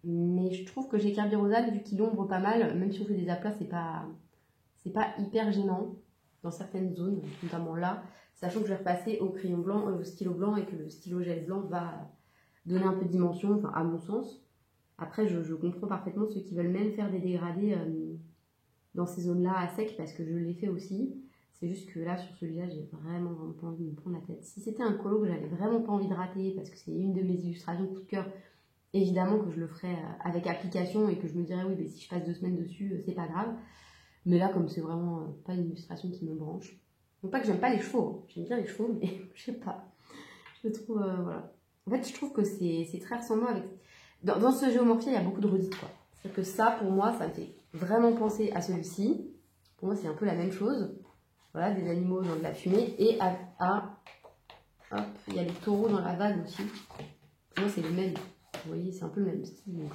Mais je trouve que chez Kirby Rodan, vu qu'il ombre pas mal, même si on fait des aplats, c'est pas hyper gênant dans certaines zones, notamment là. Sachant que je vais repasser au crayon blanc, au stylo blanc, et que le stylo gel blanc va donner un peu de dimension, enfin, à mon sens. Après, je comprends parfaitement ceux qui veulent même faire des dégradés dans ces zones-là à sec, parce que je l'ai fait aussi. C'est juste que là, sur celui-là, j'ai vraiment pas envie de me prendre la tête. Si c'était un colo que j'avais vraiment pas envie de rater, parce que c'est une de mes illustrations coup de cœur, évidemment que je le ferais avec application, et que je me dirais, oui, mais si je passe 2 semaines dessus, c'est pas grave. Mais là, comme c'est vraiment pas une illustration qui me branche. Donc pas que j'aime pas les chevaux, hein. J'aime bien les chevaux, mais je sais pas. Je trouve, voilà. En fait, je trouve que c'est très ressemblant avec... Dans ce Géomorphia, il y a beaucoup de redites, quoi. C'est-à-dire que ça, pour moi, ça me fait vraiment penser à celui-ci. Pour moi, c'est un peu la même chose. Voilà, des animaux dans de la fumée. Et hop, il y a les taureaux dans la vague aussi. Pour moi, c'est le même. Vous voyez, c'est un peu le même style. Donc,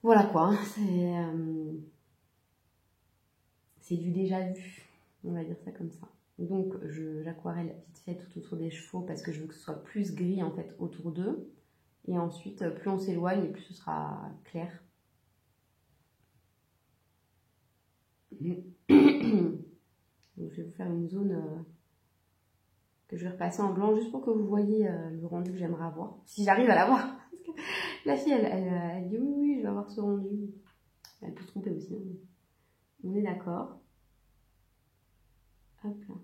voilà, quoi. C'est du déjà vu. On va dire ça comme ça. Donc, j'aquarelle vite fait tout autour des chevaux, parce que je veux que ce soit plus gris, en fait, autour d'eux. Et ensuite, plus on s'éloigne, et plus ce sera clair. Donc, je vais vous faire une zone que je vais repasser en blanc, juste pour que vous voyez le rendu que j'aimerais avoir. Si j'arrive à l'avoir. Parce que la fille, elle dit oui, je vais avoir ce rendu. Elle peut se tromper aussi, hein. On est d'accord. Hop là.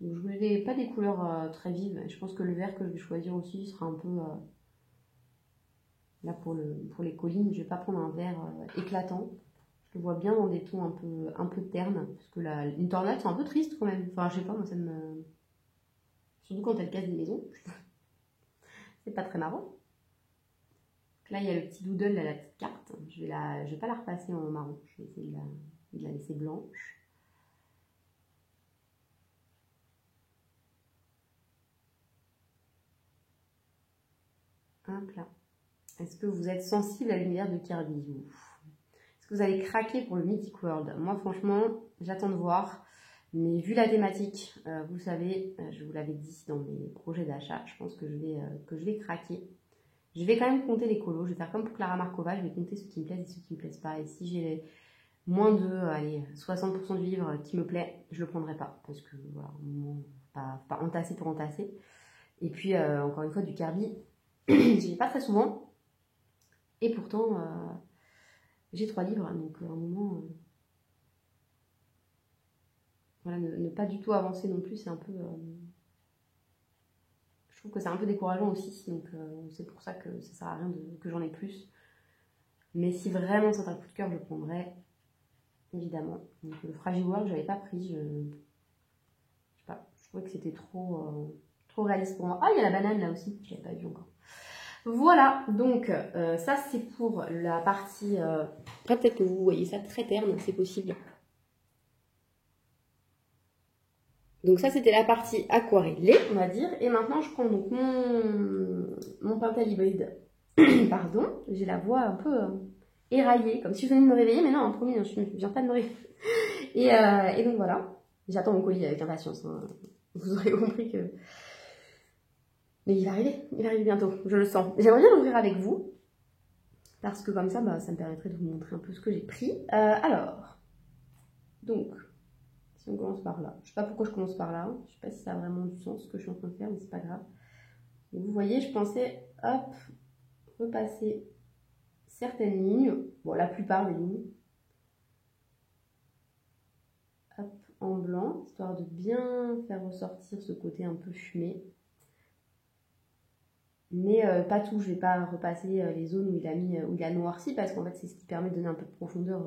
Donc, je voulais pas des couleurs très vives. Je pense que le vert que je vais choisir aussi sera un peu... là, pour les collines, je vais pas prendre un vert éclatant. Je le vois bien dans des tons un peu ternes. Parce que une tornade, c'est un peu triste quand même. Enfin, je sais pas, moi, ça me... Surtout quand elle casse des maisons. C'est pas très marrant. Donc là, il y a le petit doodle, là, la petite carte. Je vais pas la repasser en marron. Je vais essayer de la laisser blanche. Hop là. Est-ce que vous êtes sensible à l'univers de Kirby? Est-ce que vous allez craquer pour le Mythic World? Moi, franchement, j'attends de voir. Mais vu la thématique, vous savez, je vous l'avais dit dans mes projets d'achat, je pense que je vais craquer. Je vais quand même compter les colos. Je vais faire comme pour Clara Markova, je vais compter ceux qui me plaisent et ceux qui ne me plaisent pas. Et si j'ai moins de 60% du livre qui me plaît, je ne le prendrai pas. Parce que voilà, pas entasser pour entasser. Et puis, encore une fois, du Kirby, j'y vais pas très souvent. Et pourtant, j'ai 3 livres. Donc, à un moment, voilà, ne pas du tout avancer non plus, c'est un peu... je trouve que c'est un peu décourageant aussi. Donc, c'est pour ça que ça sert à rien que j'en ai plus. Mais si vraiment c'est un coup de cœur, je le prendrai, évidemment. Donc, le Fragile World, je n'avais pas pris. Je sais pas, je trouvais que c'était trop réaliste pour moi. Ah, il y a la banane là aussi, je l'avais pas vu encore. Voilà, donc ça c'est pour la partie... Après peut-être que vous voyez ça très terne, c'est possible. Donc ça c'était la partie aquarellée, on va dire. Et maintenant je prends donc mon Pentel hybride. Pardon, j'ai la voix un peu éraillée, comme si je venais de me réveiller, mais non, promis, je ne viens pas de me réveiller. Et donc voilà, j'attends mon colis avec impatience. Hein. Vous aurez compris que... Mais il va arriver bientôt, je le sens. J'aimerais bien l'ouvrir avec vous, parce que comme ça, bah, ça me permettrait de vous montrer un peu ce que j'ai pris. Alors, donc, si on commence par là. Je sais pas pourquoi je commence par là, je sais pas si ça a vraiment du sens ce que je suis en train de faire, mais c'est pas grave. Donc, vous voyez, je pensais, hop, repasser certaines lignes, bon, la plupart des lignes, hop, en blanc, histoire de bien faire ressortir ce côté un peu fumé. Mais pas tout, je vais pas repasser les zones où il a noirci, parce qu'en fait c'est ce qui permet de donner un peu de profondeur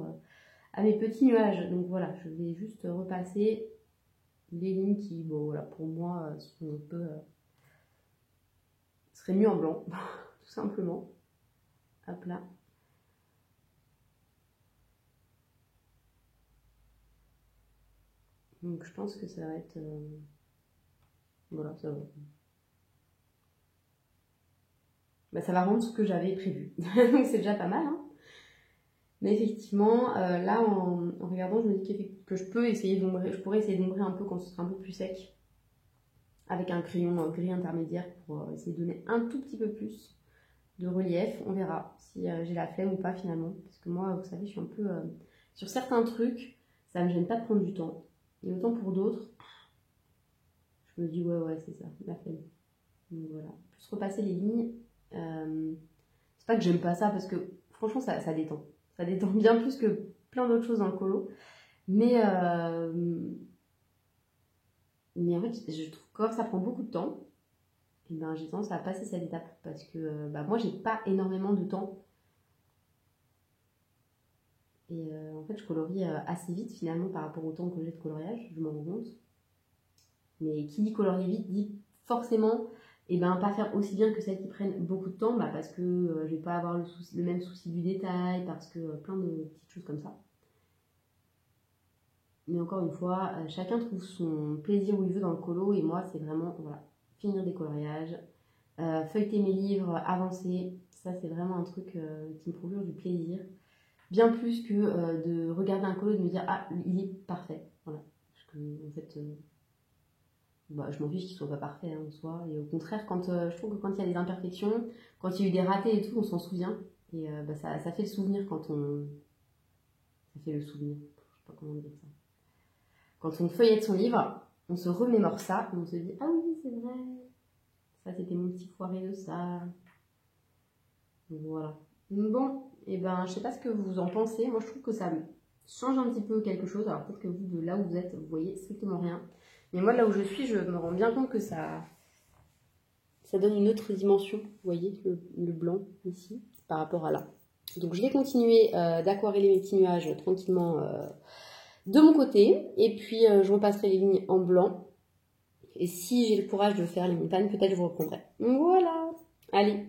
à mes petits nuages. Donc voilà, je vais juste repasser les lignes qui, bon voilà, pour moi sont un peu... seraient mieux en blanc, tout simplement. Hop là. Donc je pense que ça va être... voilà, ça va. Bah, ça va rendre ce que j'avais prévu. Donc c'est déjà pas mal. Hein. Mais effectivement, là, en regardant, je me dis que je peux essayer d'ombrer. Je pourrais essayer d'ombrer un peu quand ce sera un peu plus sec. Avec un crayon gris intermédiaire pour essayer de donner un tout petit peu plus de relief. On verra si j'ai la flemme ou pas finalement. Parce que moi, vous savez, je suis un peu... sur certains trucs, ça me gêne pas de prendre du temps. Et autant pour d'autres, je me dis ouais, c'est ça, la flemme. Donc voilà. Plus repasser les lignes. C'est pas que j'aime pas ça parce que franchement ça détend. Ça détend bien plus que plein d'autres choses dans le colo. Mais en fait, je trouve que comme ça prend beaucoup de temps, et ben, j'ai tendance à passer cette étape parce que moi j'ai pas énormément de temps. Et en fait je colorie assez vite finalement par rapport au temps que j'ai de coloriage, je m'en rends compte. Mais qui dit colorier vite dit forcément pas faire aussi bien que celles qui prennent beaucoup de temps, parce que je vais pas avoir le même souci du détail, parce que plein de petites choses comme ça. Mais encore une fois, chacun trouve son plaisir où il veut dans le colo, et moi c'est vraiment, voilà, finir des coloriages, feuilleter mes livres, avancer, ça c'est vraiment un truc qui me procure du plaisir, bien plus que de regarder un colo et de me dire ah il est parfait, voilà, parce que en fait... je m'en fiche qu'il soit pas parfait en soi. Et au contraire, je trouve que quand il y a des imperfections, quand il y a eu des ratés et tout, on s'en souvient. Et ça fait le souvenir quand on... Ça fait le souvenir, je sais pas comment dire ça. Quand on feuillette son livre, on se remémore ça et on se dit « Ah oui, c'est vrai, ça c'était mon petit foiré de ça. » Voilà. Bon, et je sais pas ce que vous en pensez. Moi je trouve que ça change un petit peu quelque chose. Alors peut-être que vous, de là où vous êtes, vous voyez strictement rien. Mais moi, là où je suis, je me rends bien compte que ça donne une autre dimension, vous voyez, le blanc ici, par rapport à là. Donc, je vais continuer d'aquareller mes petits nuages tranquillement de mon côté. Et puis, je repasserai les lignes en blanc. Et si j'ai le courage de faire les montagnes, peut-être je vous reprendrai. Voilà. Allez,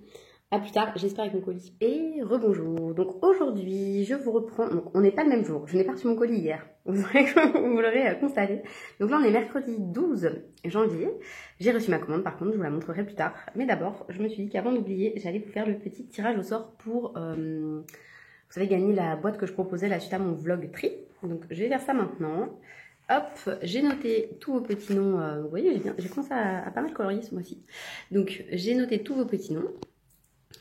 à plus tard, j'espère avec mon colis. Et rebonjour. Donc aujourd'hui, je vous reprends. Donc on n'est pas le même jour. Je n'ai pas reçu mon colis hier. Vous l'aurez constaté. Donc là, on est mercredi 12 janvier. J'ai reçu ma commande, par contre, je vous la montrerai plus tard. Mais d'abord, je me suis dit qu'avant d'oublier, j'allais vous faire le petit tirage au sort pour, vous savez, gagner la boîte que je proposais là suite à mon vlog tri. Donc je vais faire ça maintenant. Hop, j'ai noté tous vos petits noms. Vous voyez, j'ai commencé à pas mal colorier ce mois-ci. Donc j'ai noté tous vos petits noms.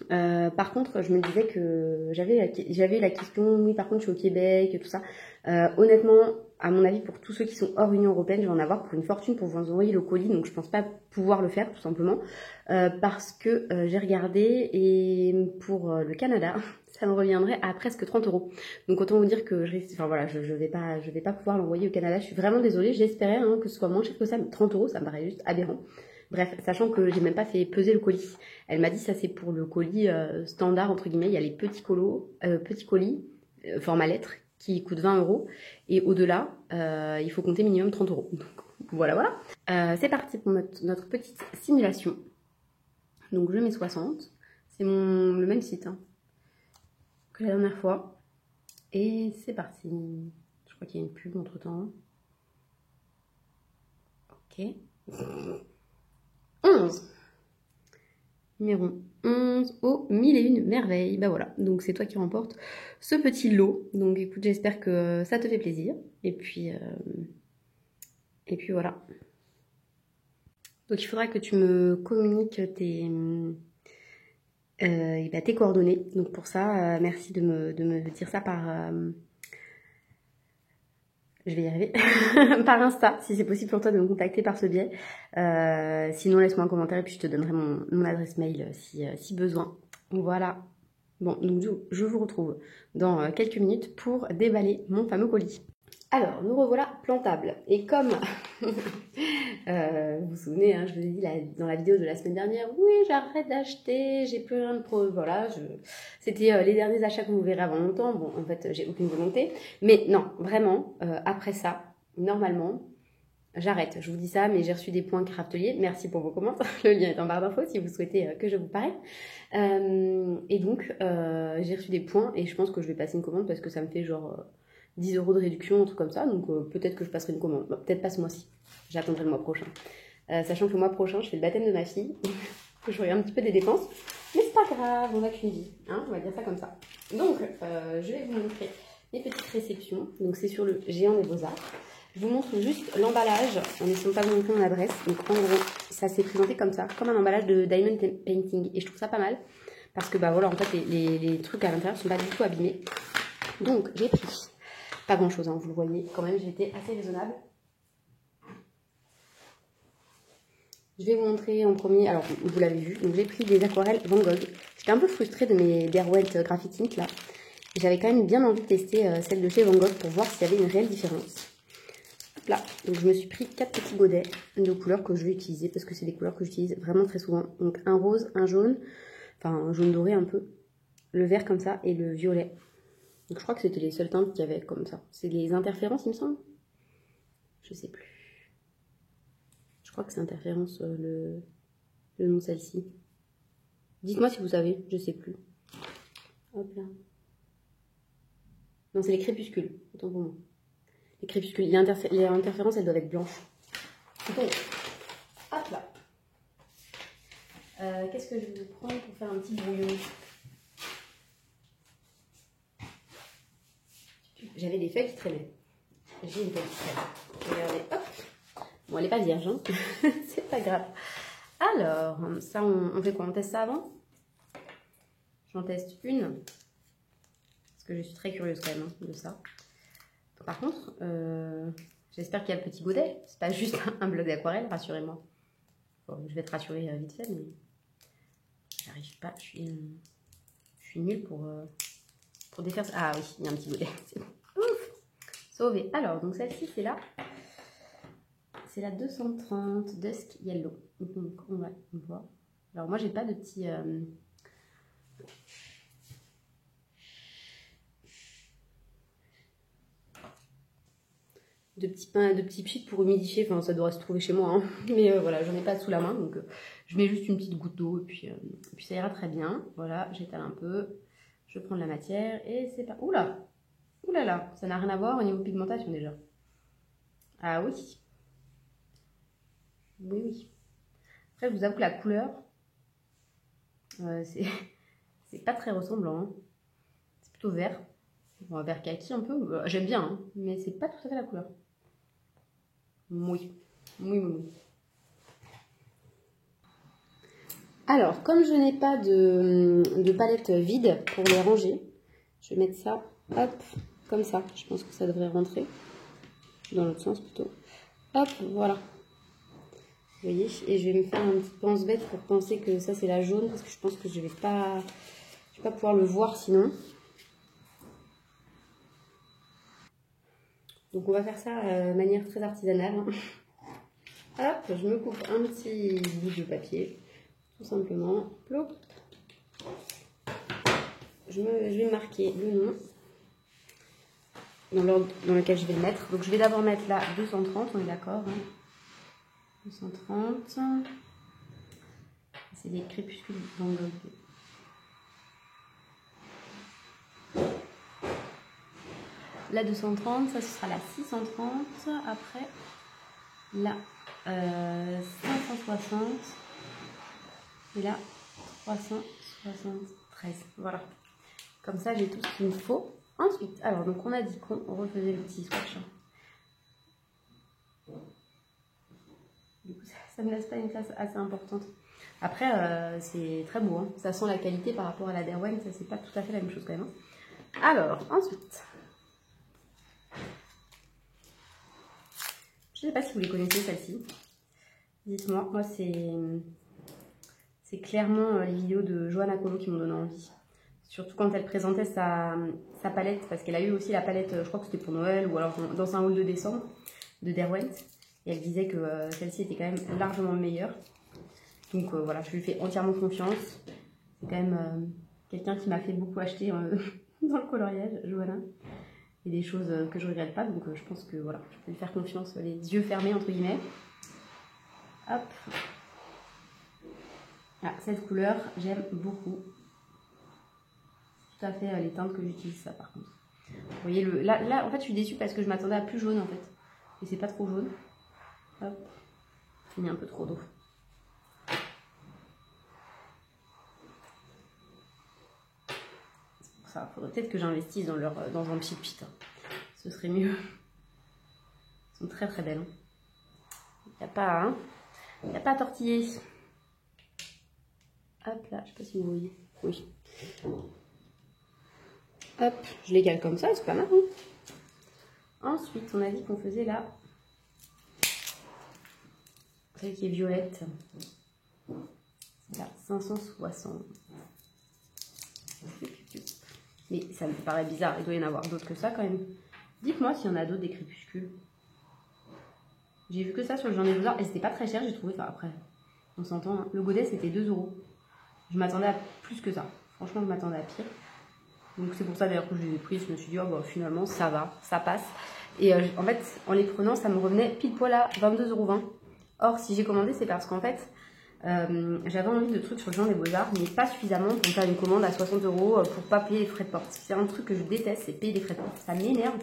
Par contre, je me disais que j'avais la question, oui, par contre, je suis au Québec et tout ça. Honnêtement, à mon avis, pour tous ceux qui sont hors Union Européenne, je vais en avoir pour une fortune pour vous envoyer le colis. Donc, je pense pas pouvoir le faire, tout simplement. Parce que j'ai regardé et pour le Canada, ça me reviendrait à presque 30 €. Donc, autant vous dire que je vais pas pouvoir l'envoyer au Canada. Je suis vraiment désolée. J'espérais que ce soit moins cher que ça, mais 30 €, ça me paraît juste aberrant. Bref, sachant que j'ai même pas fait peser le colis. Elle m'a dit ça c'est pour le colis standard entre guillemets. Il y a les petits colis format lettre qui coûtent 20 €. Et au-delà, il faut compter minimum 30 €. Donc voilà. C'est parti pour notre petite simulation. Donc je mets 60. C'est le même site hein, que la dernière fois. Et c'est parti. Je crois qu'il y a une pub entre temps. Ok. 11. Numéro 11 aux 1001 merveilles. Bah voilà, donc c'est toi qui remporte ce petit lot. Donc écoute, j'espère que ça te fait plaisir. Et puis voilà. Donc il faudra que tu me communiques tes coordonnées. Donc pour ça, merci de me dire ça par... je vais y arriver. Par Insta, si c'est possible pour toi de me contacter par ce biais. Sinon, laisse-moi un commentaire et puis je te donnerai mon adresse mail si besoin. Voilà. Bon, donc je vous retrouve dans quelques minutes pour déballer mon fameux colis. Alors, nous revoilà plantables. Et comme vous vous souvenez, hein, je vous ai dit dans la vidéo de la semaine dernière, oui, j'arrête d'acheter, j'ai plus rien de pro. Voilà, c'était les derniers achats que vous verrez avant longtemps. Bon, en fait, j'ai aucune volonté. Mais non, vraiment, après ça, normalement, j'arrête. Je vous dis ça, mais j'ai reçu des points Craftelier. Merci pour vos commentaires. Le lien est en barre d'infos si vous souhaitez que je vous parle. Et donc, j'ai reçu des points et je pense que je vais passer une commande parce que ça me fait genre 10 € de réduction, un truc comme ça. Donc, peut-être que je passerai une commande. Bah, peut-être pas ce mois-ci. J'attendrai le mois prochain. Sachant que le mois prochain, je fais le baptême de ma fille. Que je regarde un petit peu des dépenses. Mais c'est pas grave, on n'a qu'une vie. Hein, on va dire ça comme ça. Donc, je vais vous montrer mes petites réceptions. Donc, c'est sur le Géant des Beaux-Arts. Je vous montre juste l'emballage, en essayant de pas vous montrer mon adresse. Donc en gros, ça s'est présenté comme ça, comme un emballage de Diamond Painting. Et je trouve ça pas mal, parce que bah voilà, en fait, les trucs à l'intérieur sont pas du tout abîmés. Donc j'ai pris, pas grand chose, hein, vous le voyez, quand même, j'ai été assez raisonnable. Je vais vous montrer en premier, alors vous l'avez vu, donc j'ai pris des aquarelles Van Gogh. J'étais un peu frustrée de mes Derwent Graphite Ink là. J'avais quand même bien envie de tester celle de chez Van Gogh pour voir s'il y avait une réelle différence. Là, donc je me suis pris 4 petits godets de couleurs que je vais utiliser parce que c'est des couleurs que j'utilise vraiment très souvent. Donc un rose, un jaune, enfin un jaune doré un peu, le vert comme ça et le violet. Donc je crois que c'était les seules teintes qu'il y avait comme ça. C'est les interférences il me semble. Je sais plus. Je crois que c'est interférence le nom celle-ci. Dites-moi si vous savez, je sais plus. Hop là. Non, c'est les crépuscules, autant pour moi. Les crépuscules, les interférences, elles doivent être blanches. Donc, hop là. Qu'est-ce que je vais prendre pour faire un petit brouillon? J'avais des feuilles qui traînaient. J'ai une feuille qui traîne. Regardez, hop. Bon, elle n'est pas vierge, hein. C'est pas grave. Alors, ça, on fait quoi? On teste ça avant? J'en teste une. Parce que je suis très curieuse quand même hein, de ça. Par contre, j'espère qu'il y a le petit godet. C'est pas juste un bloc d'aquarelle, rassurez-moi. Bon, je vais te rassurer vite fait, mais j'arrive pas. Je suis nulle pour défaire ça. Ah oui, il y a un petit godet. C'est bon. Ouf, sauvé. Alors, donc celle-ci, c'est là. C'est la 230 Dusk Yellow. Donc, on voit. Alors, moi, j'ai pas de petit... de petits pchits pour humidifier, enfin ça devrait se trouver chez moi, hein. Mais voilà, j'en ai pas sous la main, donc je mets juste une petite goutte d'eau et puis ça ira très bien. Voilà, j'étale un peu, je prends de la matière et c'est pas... Oula, là, ça n'a rien à voir au niveau pigmentation déjà. Ah oui. Oui. Après, je vous avoue que la couleur, c'est pas très ressemblant, hein. C'est plutôt vert, bon, vert kaki un peu, j'aime bien, hein, mais c'est pas tout à fait la couleur. Oui. Alors, comme je n'ai pas de palette vide pour les ranger, je vais mettre ça, hop, comme ça. Je pense que ça devrait rentrer. Dans l'autre sens plutôt. Hop, voilà. Vous voyez? Et je vais me faire un petit pense-bête pour penser que ça c'est la jaune, parce que je pense que je vais pas pouvoir le voir sinon. Donc on va faire ça de manière très artisanale. Hop, je me coupe un petit bout de papier, tout simplement. Plop. Je vais marquer le nom dans l'ordre dans lequel je vais le mettre. Donc je vais d'abord mettre là 230, on est d'accord, hein. 230. C'est des crépuscules Van Gogh. la 230, ça ce sera la 630, après la 560 et la 373. Voilà. Comme ça, j'ai tout ce qu'il me faut. Ensuite, alors, donc on a dit qu'on refaisait le petit swatch. Du coup, ça me laisse pas une place assez importante. Après, c'est très beau. Hein. Ça sent la qualité par rapport à la Derwent. Ça, c'est pas tout à fait la même chose quand même. Hein. Alors, ensuite. Je ne sais pas si vous les connaissez, celle-ci. Dites-moi. Moi, c'est clairement les vidéos de Johanna Colo qui m'ont donné envie. Surtout quand elle présentait sa palette. Parce qu'elle a eu aussi la palette, je crois que c'était pour Noël ou alors dans un haul de décembre de Derwent. Et elle disait que celle-ci était quand même largement meilleure. Donc voilà, je lui fais entièrement confiance. C'est quand même quelqu'un qui m'a fait beaucoup acheter dans le coloriage, Johanna. Et des choses que je ne regrette pas. Donc je pense que voilà, je peux lui faire confiance les yeux fermés entre guillemets. Hop. Ah, cette couleur, j'aime beaucoup. Tout à fait les teintes que j'utilise ça par contre. Vous voyez, là en fait je suis déçue parce que je m'attendais à plus jaune en fait. Et c'est pas trop jaune. Hop. Il y a un peu trop d'eau. C'est pour ça. Faudrait peut-être que j'investisse dans un petit pit. Hein. Ce serait mieux. Elles sont très très belles. Il n'y a pas, hein. Il n'y a pas à tortiller. Hop là, je sais pas si vous voyez. Oui. Hop, je les cale comme ça, c'est pas mal. Hein. Ensuite, on a dit qu'on faisait là. Celle qui est violette. C'est la 560. Mais ça me paraît bizarre, il doit y en avoir d'autres que ça quand même. Dites-moi s'il y en a d'autres des crépuscules. J'ai vu que ça sur le Jean des Beaux-Arts et c'était pas très cher, j'ai trouvé. Enfin, après, on s'entend. Hein. Le godet c'était 2 €. Je m'attendais à plus que ça. Franchement, je m'attendais à pire. Donc c'est pour ça d'ailleurs que je les ai pris. Je me suis dit, oh, bah, finalement, ça va, ça passe. Et en fait, en les prenant, ça me revenait pile poil à 22,20 €. Or, si j'ai commandé, c'est parce qu'en fait, j'avais envie de trucs sur le Jean des Beaux-Arts, mais pas suffisamment pour faire une commande à 60 € pour pas payer les frais de porte. C'est un truc que je déteste, c'est payer les frais de porte. Ça m'énerve.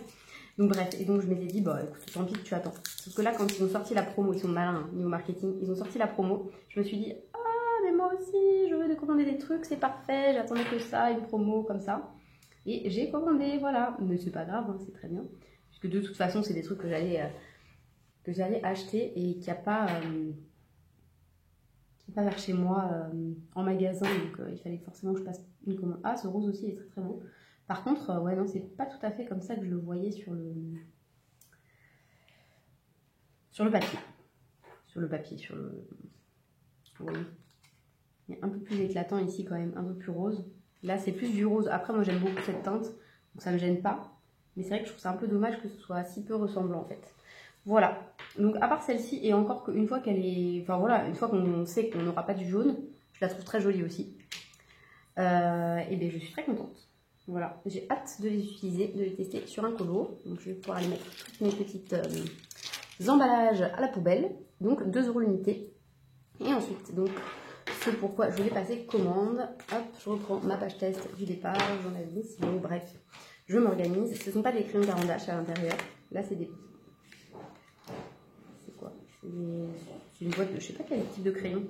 Donc bref, et donc je m'étais dit, bah écoute, tant pis que tu attends. Sauf que là, quand ils ont sorti la promo, ils sont malins, hein, niveau marketing, ils ont sorti la promo, je me suis dit, ah, mais moi aussi, je veux commander des trucs, c'est parfait, j'attendais que ça, une promo comme ça. Et j'ai commandé, voilà. Mais c'est pas grave, hein, c'est très bien. Puisque de toute façon, c'est des trucs que j'allais acheter et qu'il n'y a pas, vers chez moi en magasin. Donc il fallait forcément que je passe une commande. Ah, ce rose aussi, il est très très bon. Par contre, ouais, non, c'est pas tout à fait comme ça que je le voyais sur le papier. Sur le papier, oui. Il est un peu plus éclatant ici quand même, un peu plus rose. Là, c'est plus du rose. Après, moi, j'aime beaucoup cette teinte, donc ça me gêne pas. Mais c'est vrai que je trouve ça un peu dommage que ce soit si peu ressemblant en fait. Voilà. Donc, à part celle-ci, et encore qu'une fois qu'elle est... Enfin voilà, une fois qu'on sait qu'on n'aura pas du jaune, je la trouve très jolie aussi. Et bien, je suis très contente. Voilà, j'ai hâte de les utiliser, de les tester sur un colo. Donc je vais pouvoir aller mettre toutes mes petites emballages à la poubelle. Donc 2 € l'unité. Et ensuite, donc, ce pourquoi je vais passer commande. Hop, je reprends ma page test du départ, j'en avais mis, sinon bref, je m'organise. Ce ne sont pas des crayons Caran-d'Ache à l'intérieur. Là, c'est des... C'est quoi? C'est une boîte de... Je sais pas quel type de crayon.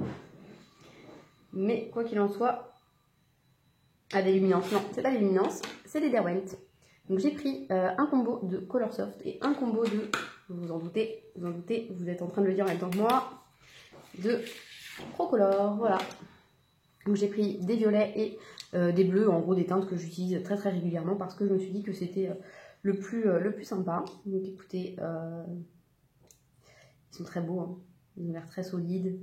Mais quoi qu'il en soit... Ah, des luminances. Non, c'est pas des luminances, c'est des Derwent. Donc j'ai pris un combo de Colorsoft et un combo de, vous vous en doutez, vous êtes en train de le dire en même temps que moi, de Procolor, voilà. Donc j'ai pris des violets et des bleus, en gros des teintes que j'utilise très très régulièrement parce que je me suis dit que c'était le plus sympa. Donc écoutez, ils sont très beaux, hein. Ils ont l'air très solides,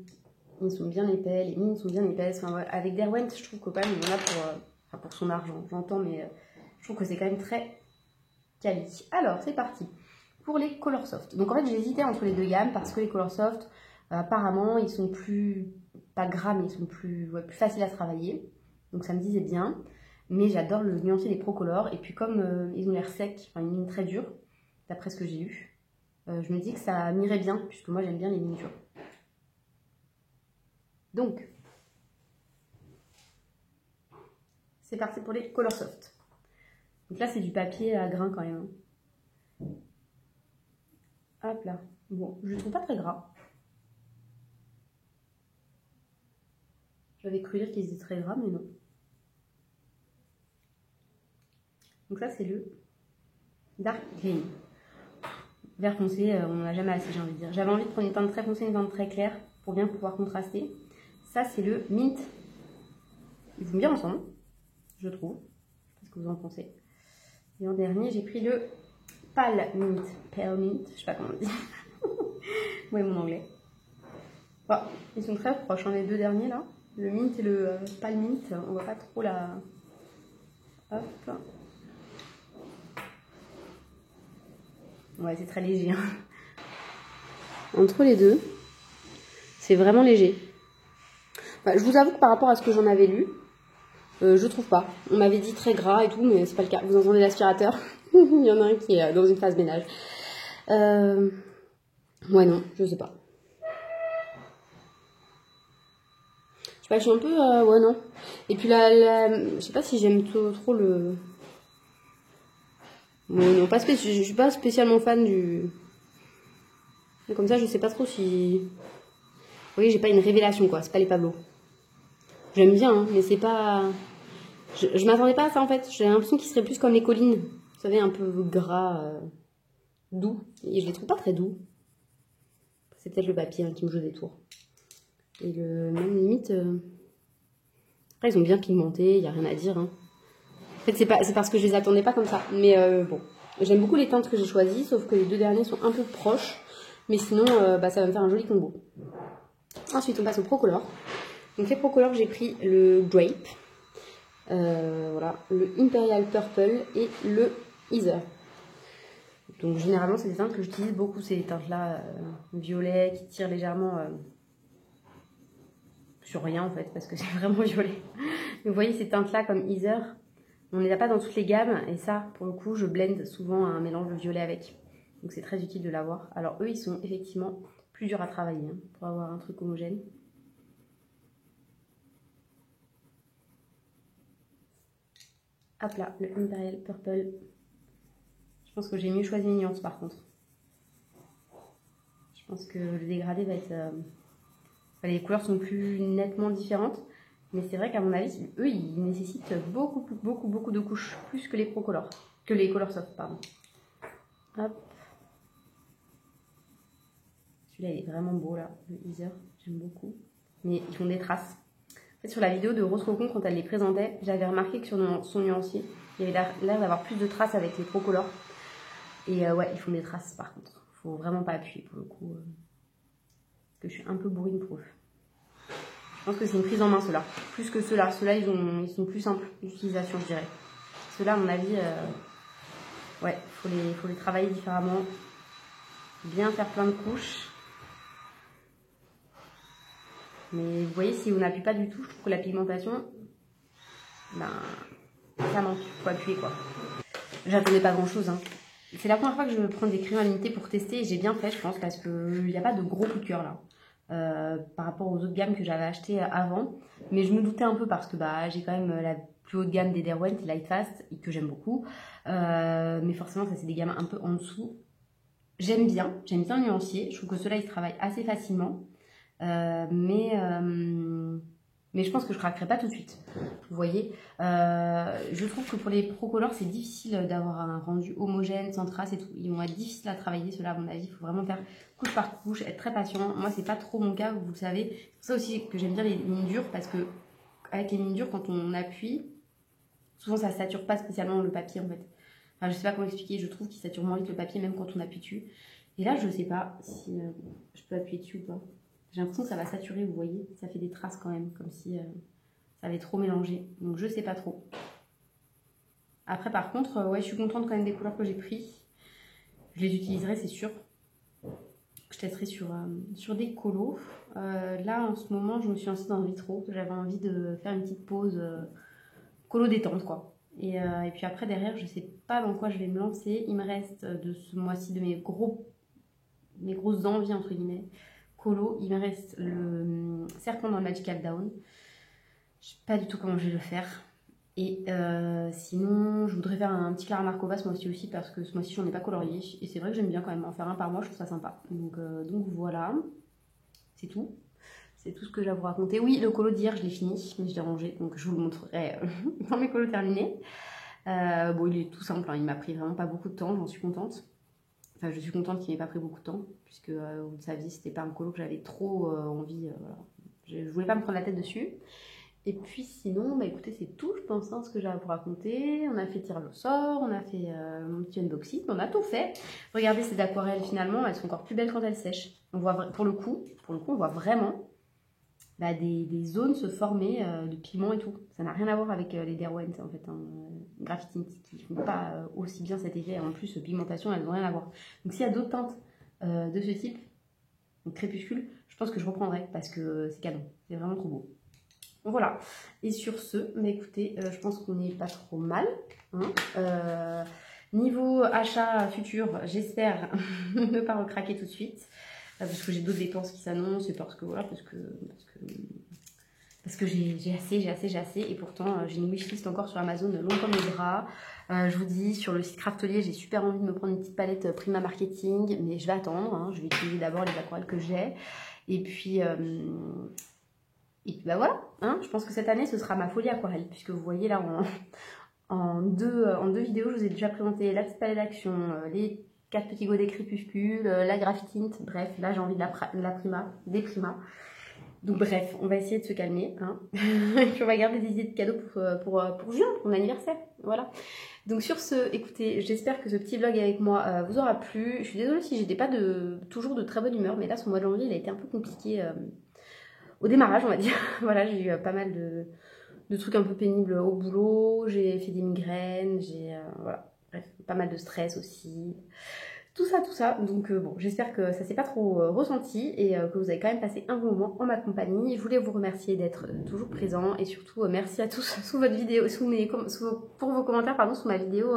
ils sont bien épais, les mines sont bien épaisses. Enfin, ouais, avec Derwent, je trouve que quand même, on en a pour son argent, j'entends, mais je trouve que c'est quand même très quali. Alors, c'est parti pour les Colorsoft. Donc en fait, j'hésitais entre les deux gammes parce que les Colorsoft, apparemment, ils sont plus, pas gras, mais ils sont plus faciles à travailler. Donc ça me disait bien. Mais j'adore le nuancier des Procolor. Et puis comme ils ont l'air secs, enfin une ligne très dure, d'après ce que j'ai eu, je me dis que ça m'irait bien, puisque moi j'aime bien les lignes dures. Donc, c'est parti pour les Colorsoft. Donc là, c'est du papier à grains quand même. Hop là. Bon, je ne trouve pas très gras. J'avais cru dire qu'ils étaient très gras, mais non. Donc ça, c'est le Dark Clean. Vert foncé, on n'en a jamais assez, j'ai envie de dire. J'avais envie de prendre une teinte très foncée, une teinte très claire, pour bien pouvoir contraster. Ça, c'est le Mint. Ils vont bien ensemble, je trouve. Je sais pas ce que vous en pensez. Et en dernier, j'ai pris le Pale Mint. Pale Mint, je sais pas comment on dit. Ouais, mon anglais. Bon, ils sont très proches, les deux derniers là. Le Mint et le Pale Mint, on voit pas trop la... Hop. Ouais, c'est très léger. Hein. Entre les deux, c'est vraiment léger. Enfin, je vous avoue que par rapport à ce que j'en avais lu, je trouve pas. On m'avait dit très gras et tout, mais c'est pas le cas. Vous entendez l'aspirateur? Il y en a un qui est dans une phase ménage. Ouais, non, je sais pas. Je sais pas, je suis un peu... ouais, non. Et puis je sais pas si j'aime trop le... Bon, non, je suis pas spécialement fan du... Comme ça, je sais pas trop si... Vous voyez, j'ai pas une révélation, quoi. C'est pas les Pablo. J'aime bien, hein, mais c'est pas... Je m'attendais pas à ça, en fait. J'ai l'impression qu'ils seraient plus comme les collines. Vous savez, un peu gras, doux. Et je les trouve pas très doux. C'est peut-être le papier qui me joue des tours. Et même limite... Après, ils ont bien pigmenté, il n'y a rien à dire. Hein. En fait, c'est parce que je les attendais pas comme ça. Mais bon, j'aime beaucoup les teintes que j'ai choisies, sauf que les deux derniers sont un peu proches. Mais sinon, ça va me faire un joli combo. Ensuite, on passe au Procolor. Donc les Procolor, j'ai pris le Grape, voilà, le Imperial Purple et le Ether. Donc généralement, c'est des teintes que j'utilise beaucoup, ces teintes-là, violet, qui tirent légèrement sur rien en fait, parce que c'est vraiment violet. Mais vous voyez, ces teintes-là comme Ether, on ne les a pas dans toutes les gammes, et ça, pour le coup, je blende souvent un mélange de violet avec. Donc c'est très utile de l'avoir. Alors eux, ils sont effectivement plus durs à travailler, hein, pour avoir un truc homogène. Hop là, le Imperial Purple. Je pense que j'ai mieux choisi mes nuances par contre. Je pense que le dégradé va être... les couleurs sont plus nettement différentes. Mais c'est vrai qu'à mon avis, eux, ils nécessitent beaucoup de couches. Plus que les Procolor. Que les Color Soft, pardon. Hop. Celui-là, il est vraiment beau, là. Le Ether, j'aime beaucoup. Mais ils font des traces. En fait, sur la vidéo de Rose Cocon, quand elle les présentait, j'avais remarqué que sur son nuancier, il y avait l'air d'avoir plus de traces avec les Procolor. Et ouais, ils font des traces, par contre. Faut vraiment pas appuyer, pour le coup. Parce que je suis un peu bourrine-proof. Je pense que c'est une prise en main, ceux-là. Plus que ceux-là. Ceux-là, ils sont plus simples d'utilisation, je dirais. Ceux-là, à mon avis, ouais, faut les travailler différemment. Bien faire plein de couches. Mais vous voyez, si on n'appuie pas du tout, je trouve que la pigmentation, ben, ça manque. Faut appuyer, quoi. J'attendais pas grand-chose, hein. C'est la première fois que je prends des crayons à l'unité pour tester et j'ai bien fait, je pense, parce qu'il n'y a pas de gros coup de cœur, là. Par rapport aux autres gammes que j'avais achetées avant. Mais je me doutais un peu parce que j'ai quand même la plus haute gamme des Derwent, Lightfast, que j'aime beaucoup. Mais forcément, ça c'est des gammes un peu en dessous. J'aime bien le nuancier. Je trouve que ceux-là, ils travaillent assez facilement. Mais je pense que je craquerai pas tout de suite. Vous voyez, je trouve que pour les Procolor, c'est difficile d'avoir un rendu homogène, sans traces et tout. Ils vont être difficiles à travailler, ceux-là, à mon avis. Il faut vraiment faire couche par couche, être très patient. Moi, c'est pas trop mon cas, vous le savez. C'est pour ça aussi que j'aime bien les lignes dures, parce que avec les lignes dures, quand on appuie, souvent ça sature pas spécialement le papier, en fait. Enfin, je sais pas comment expliquer, je trouve qu'il sature moins vite le papier, même quand on appuie dessus. Et là, je sais pas si je peux appuyer dessus ou pas. J'ai l'impression que ça va saturer, vous voyez. Ça fait des traces quand même, comme si ça avait trop mélangé. Donc je sais pas trop. Après par contre, ouais, je suis contente quand même des couleurs que j'ai prises. Je les utiliserai, c'est sûr. Je testerai sur des colos. Là, en ce moment, je me suis lancée dans le vitro. J'avais envie de faire une petite pause colo détente, quoi. Et puis après, derrière, je sais pas dans quoi je vais me lancer. Il me reste de ce mois-ci, de mes grosses envies, entre guillemets, colo, il me reste le serpent dans le Magical Down. Je sais pas du tout comment je vais le faire. Et sinon, je voudrais faire un petit Clara Markova ce mois-ci aussi parce que ce mois-ci j'en ai pas colorié. Et c'est vrai que j'aime bien quand même en faire un par mois, je trouve ça sympa. Donc voilà, c'est tout. C'est tout ce que j'ai à vous raconter. Oui, le colo d'hier, je l'ai fini, mais je l'ai rangé, donc je vous le montrerai dans mes colos terminés. Bon, il est tout simple, hein, il m'a pris vraiment pas beaucoup de temps, j'en suis contente. Enfin, je suis contente qu'il n'ait pas pris beaucoup de temps, puisque vous le saviez, c'était pas un colo que j'avais trop envie. Voilà. Je voulais pas me prendre la tête dessus. Et puis sinon, bah écoutez, c'est tout, je pense, hein, ce que j'ai à vous raconter. On a fait tirage au sort, on a fait mon petit unboxing, on a tout fait. Regardez ces aquarelles, finalement, elles sont encore plus belles quand elles sèchent. On voit, pour le coup, on voit vraiment bah, des zones se former de pigments et tout. Ça n'a rien à voir avec les Derwent, en fait, hein, Graphite qui font pas aussi bien cet effet. En plus, pigmentation, elles n'ont rien à voir. Donc s'il y a d'autres teintes de ce type, donc crépuscule, je pense que je reprendrai parce que c'est canon. C'est vraiment trop beau. Voilà, et sur ce, bah écoutez, je pense qu'on n'est pas trop mal. Hein. Niveau achat futur, j'espère ne pas recraquer tout de suite, parce que j'ai d'autres dépenses qui s'annoncent, et parce que voilà, parce que j'ai assez, et pourtant j'ai une wishlist encore sur Amazon long comme les bras. Je vous dis, sur le site Craftelier, j'ai super envie de me prendre une petite palette Prima Marketing, mais je vais attendre, hein, je vais utiliser d'abord les aquarelles que j'ai, et puis bah voilà, hein, je pense que cette année ce sera ma folie aquarelle, puisque vous voyez là en deux vidéos, je vous ai déjà présenté la petite palette d'action, les 4 petits godets crépuscules, la Graphite, bref, là j'ai envie de des Prima. Donc bref, on va essayer de se calmer, hein. Et puis on va garder des idées de cadeaux pour juin, pour mon anniversaire, voilà. Donc sur ce, écoutez, j'espère que ce petit vlog avec moi vous aura plu. Je suis désolée si j'étais pas toujours de très bonne humeur, mais là ce mois de janvier il a été un peu compliqué au démarrage, on va dire. Voilà, j'ai eu pas mal de trucs un peu pénibles au boulot, j'ai fait des migraines, j'ai voilà, bref, pas mal de stress aussi. Tout ça. Donc bon, j'espère que ça s'est pas trop ressenti et que vous avez quand même passé un bon moment en ma compagnie. Je voulais vous remercier d'être toujours présent et surtout merci à tous sous votre vidéo, pour vos commentaires pardon, sous ma vidéo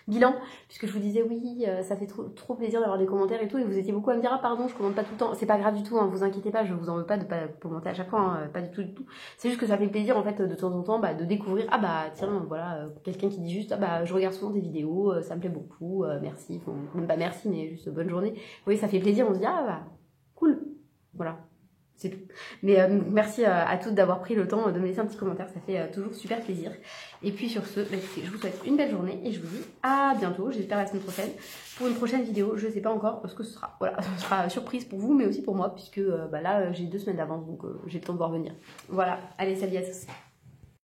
bilan, puisque je vous disais oui, ça fait trop plaisir d'avoir des commentaires et tout, et vous étiez beaucoup à me dire ah pardon, je commente pas tout le temps. C'est pas grave du tout, hein, vous inquiétez pas, je vous en veux pas de pas commenter à chaque fois, hein, pas du tout. C'est juste que ça fait plaisir en fait de temps en temps de découvrir ah bah tiens voilà quelqu'un qui dit juste ah bah je regarde souvent des vidéos, ça me plaît beaucoup, merci, enfin, même pas merci mais juste bonne journée. Vous voyez, ça fait plaisir, on se dit ah bah cool, voilà, c'est tout. Mais merci à toutes d'avoir pris le temps de me laisser un petit commentaire, ça fait toujours super plaisir. Et puis sur ce, bah, écoutez, je vous souhaite une belle journée et je vous dis à bientôt, j'espère la semaine prochaine pour une prochaine vidéo. Je sais pas encore ce que ce sera, voilà, ce sera surprise pour vous mais aussi pour moi puisque bah là j'ai 2 semaines d'avance donc j'ai le temps de voir venir. Voilà, allez salut à tous.